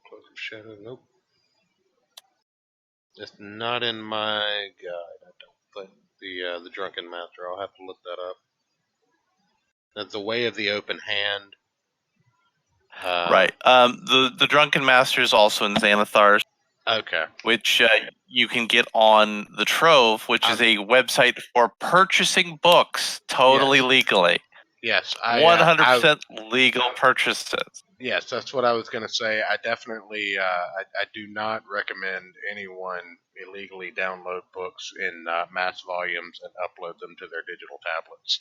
Cloak of Shadow, nope. It's not in my guide, I don't think. The Drunken Master, I'll have to look that up. That's the Way of the Open Hand. Right. The Drunken Master is also in Xanathar. Okay. Which you can get on the Trove, which is a website for purchasing books totally legally. Yes, 100% legal purchases. Yes, that's what I was going to say. I definitely, I do not recommend anyone illegally download books in mass volumes and upload them to their digital tablets,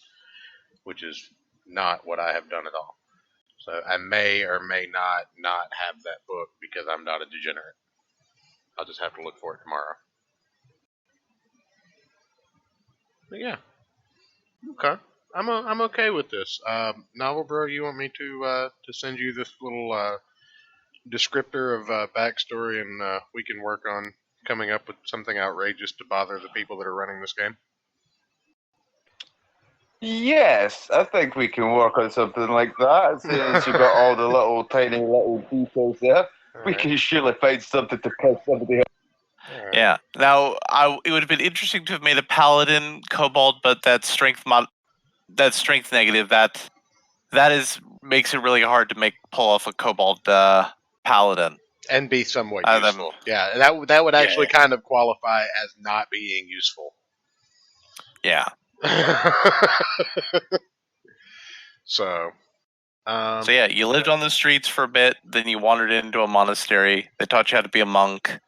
which is not what I have done at all. So I may or may not have that book because I'm not a degenerate. I'll just have to look for it tomorrow. But yeah. Okay. I'm okay with this. Novel Bro, you want me to send you this little descriptor of backstory, and we can work on coming up with something outrageous to bother the people that are running this game? Yes, I think we can work on something like that. Since you've got all the tiny little details there, we can surely find something to piss somebody off. Right. Yeah. Now, it would have been interesting to have made a paladin kobold, but that strength negative, that makes it really hard to pull off a kobold paladin And be somewhat useful. Yeah, that would actually kind of qualify as not being useful. Yeah. So yeah, you lived on the streets for a bit, then you wandered into a monastery. They taught you how to be a monk.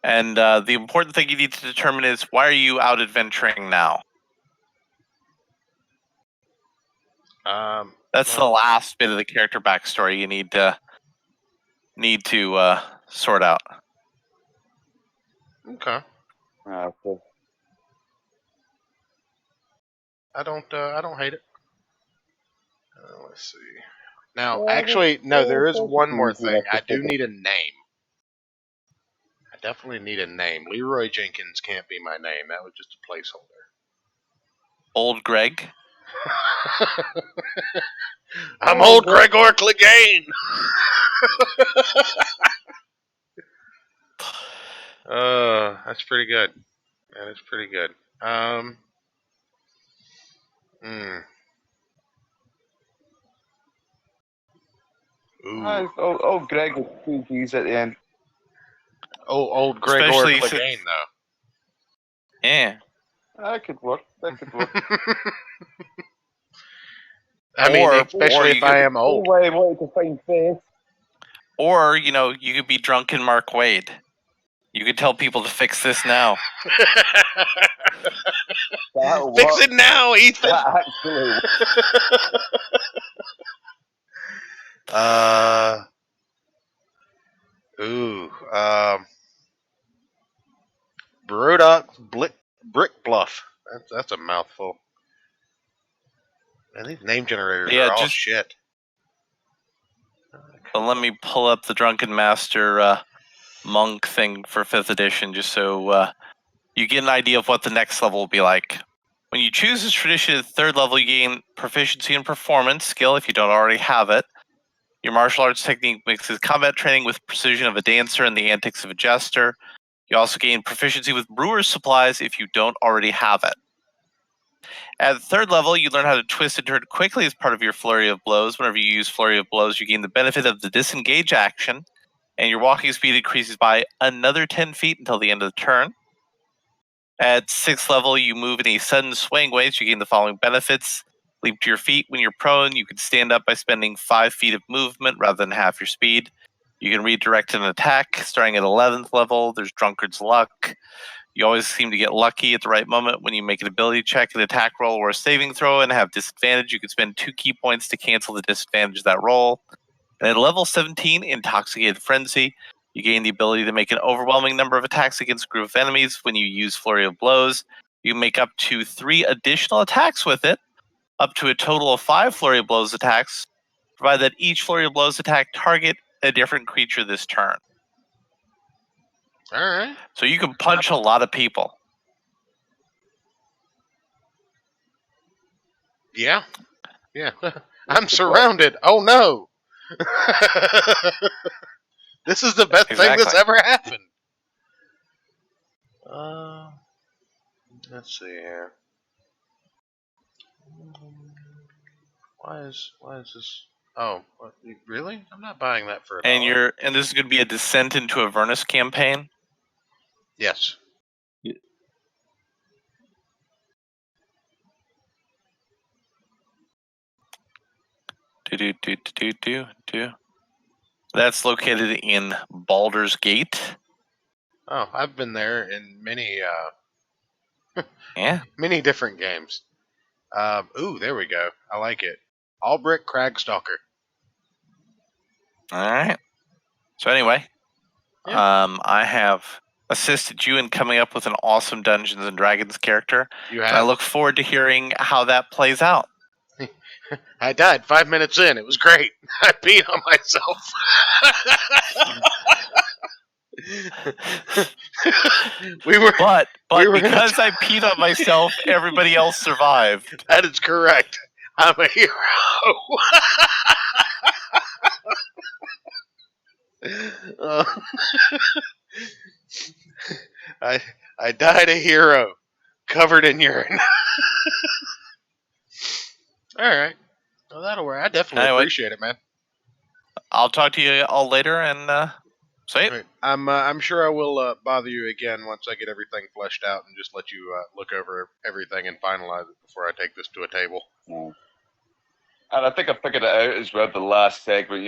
And the important thing you need to determine is, why are you out adventuring now? That's the last bit of the character backstory you need to sort out. Okay. Okay. I don't hate it. Let's see. Now, Yeah, actually, no, there is that's one more easy thing. enough to I do figure. need a name. I definitely need a name. Leroy Jenkins can't be my name. That was just a placeholder. Old Greg. I'm old Gregor Clegane. That's pretty good. That is pretty good. Ooh. Old Greg with 2 G's at the end. Oh, old Gregor Especially Clegane, though. Yeah. That could work. I mean, especially if I am old. Way to find face. Or, you could be drunken Mark Wade. You could tell people to fix this now. Fix it now, Ethan. Actually. Brodock Brick Bluff. That's a mouthful. And these name generators are all shit. But let me pull up the Drunken Master monk thing for 5th edition, just so you get an idea of what the next level will be like. When you choose this tradition at 3rd level, you gain proficiency in performance skill if you don't already have it. Your martial arts technique mixes combat training with precision of a dancer and the antics of a jester. You also gain proficiency with brewer's supplies if you don't already have it. At 3rd level, you learn how to twist and turn quickly as part of your Flurry of Blows. Whenever you use Flurry of Blows, you gain the benefit of the disengage action, and your walking speed increases by another 10 feet until the end of the turn. At 6th level, you move in a sudden swaying way, so you gain the following benefits. Leap to your feet when you're prone. You can stand up by spending 5 feet of movement rather than half your speed. You can redirect an attack. Starting at 11th level, there's Drunkard's Luck. You always seem to get lucky at the right moment when you make an ability check, an attack roll, or a saving throw and have disadvantage. You can spend 2 key points to cancel the disadvantage of that roll. And at level 17, Intoxicated Frenzy, you gain the ability to make an overwhelming number of attacks against a group of enemies. When you use Flurry of Blows, you make up to 3 additional attacks with it, up to a total of 5 Flurry of Blows attacks, provided that each Flurry of Blows attack target a different creature this turn. All right. So you can punch a lot of people. Yeah. I'm surrounded. Oh no. This is the best thing that's ever happened. Let's see here. Why is this? Oh, what, really? I'm not buying that for $1. And this is going to be a Descent into Avernus campaign. Yes. That's located in Baldur's Gate. Oh, I've been there in many Yeah. many different games. Ooh, there we go. I like it. Albrecht Cragstalker. All right. So anyway, I have assisted you in coming up with an awesome Dungeons and Dragons character. You have. And I look forward to hearing how that plays out. I died 5 minutes in. It was great. I peed on myself. But because I peed on myself, everybody else survived. That is correct. I'm a hero. I died a hero, covered in urine. All right. Well, that'll work. I definitely appreciate it, man. I'll talk to you all later and say it. Right. I'm sure I will bother you again once I get everything fleshed out and just let you look over everything and finalize it before I take this to a table. Yeah. And I think I figured it out as well, the last segment,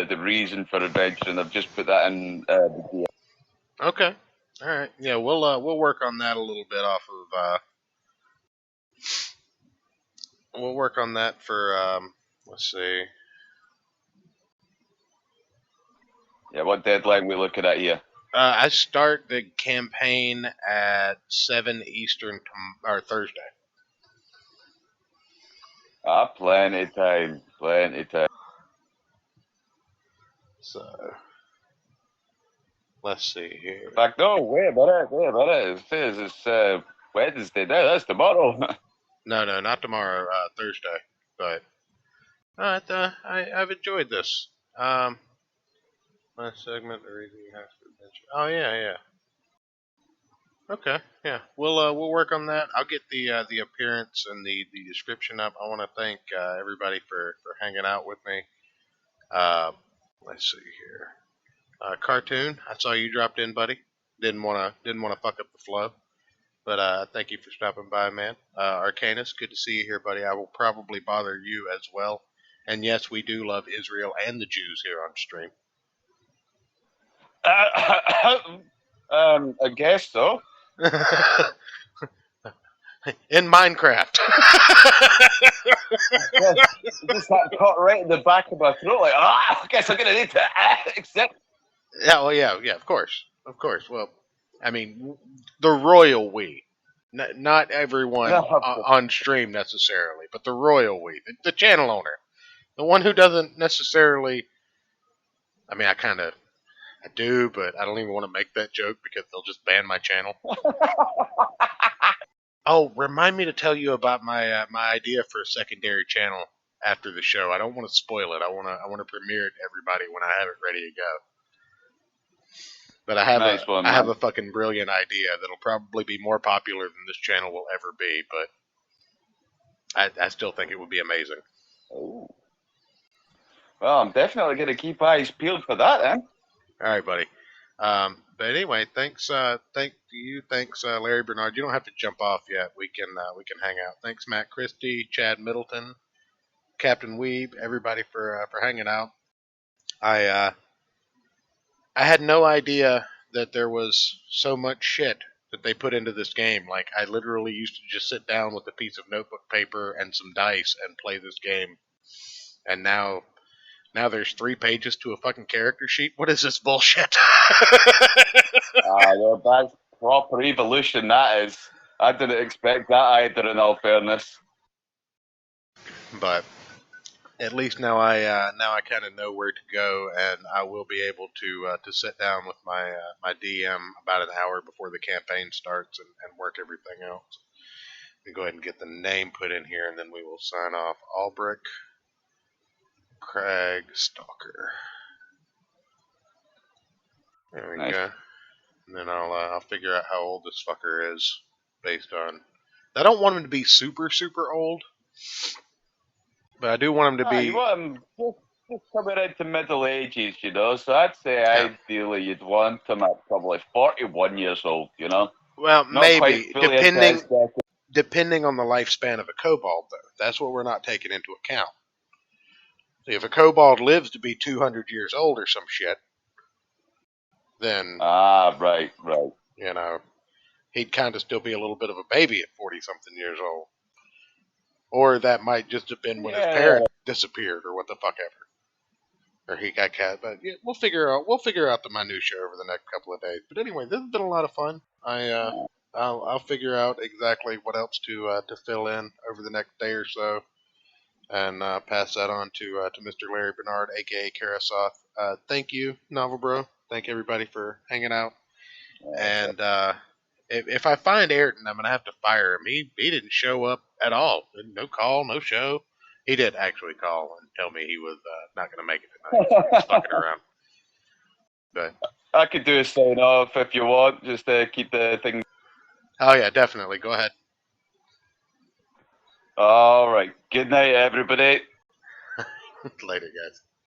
the reason for adventure, and I've just put that in the DM. Okay. All right. Yeah, we'll work on that a little bit off of. We'll work on that for. Let's see. Yeah, what deadline we looking at here? I start the campaign at 7 Eastern or Thursday. Plenty time. Plenty time. So let's see here. In fact, no, wait a minute. It's Wednesday now. That's tomorrow. No, not tomorrow. Thursday. But I've enjoyed this. Last segment, the reason you have to adventure. Oh yeah. Okay, yeah. We'll work on that. I'll get the appearance and the description up. I want to thank everybody for hanging out with me. Let's see here. Cartoon, I saw you dropped in, buddy. Didn't wanna fuck up the flow, but thank you for stopping by, man. Arcanus, good to see you here, buddy. I will probably bother you as well. And yes, we do love Israel and the Jews here on stream. I guess so. In Minecraft. Just got caught right in the back of my throat, like, I guess I'm gonna need to accept. Yeah, well, yeah, of course. Well, I mean, the royal we. Not everyone on stream necessarily, but the royal we, the channel owner, the one who doesn't necessarily. I mean, I do, but I don't even want to make that joke because they'll just ban my channel. Oh, remind me to tell you about my idea for a secondary channel after the show. I don't want to spoil it. I want to premiere it to everybody when I have it ready to go. But I have a fucking brilliant idea that'll probably be more popular than this channel will ever be. But I still think it would be amazing. Oh. Well, I'm definitely gonna keep eyes peeled for that, then. All right, buddy. But anyway, thanks. Thanks, Larry Bernard. You don't have to jump off yet. We can hang out. Thanks, Matt Christie, Chad Middleton, Captain Weeb, everybody for hanging out. I had no idea that there was so much shit that they put into this game. Like, I literally used to just sit down with a piece of notebook paper and some dice and play this game, and now there's 3 pages to a fucking character sheet. What is this bullshit? Well, that's proper evolution, that is. I didn't expect that either, in all fairness. But at least now I kind of know where to go, and I will be able to sit down with my DM about an hour before the campaign starts and work everything else. We go ahead and get the name put in here, and then we will sign off. Albrecht Craig Stalker. There we Nice. go. And then I'll figure out how old this fucker is based on. I don't want him to be super old, but I do want him to be. You want him just coming into middle ages, you know. So I'd say ideally you'd want him at probably 41 years old, you know. Well, Not maybe quite depending on the lifespan of a kobold, though. That's what we're not taking into account. See, if a kobold lives to be 200 years old or some shit, then right. You know, he'd kind of still be a little bit of a baby at 40-something years old. Or that might just have been when his parent disappeared or what the fuck ever. Or he got cat. But yeah, we'll figure out the minutia over the next couple of days. But anyway, this has been a lot of fun. I'll figure out exactly what else to fill in over the next day or so, and pass that on to Mr. Larry Bernard, aka Karasoth. Thank you, Novel Bro. Thank everybody for hanging out. And if I find Ayrton, I'm gonna have to fire him. He didn't show up at all. No call, no show. He did actually call and tell me he was not gonna make it tonight. So he was fucking around. But I could do a sign off if you want, just to keep the thing. Oh yeah, definitely. Go ahead. All right. Good night, everybody. Later, guys.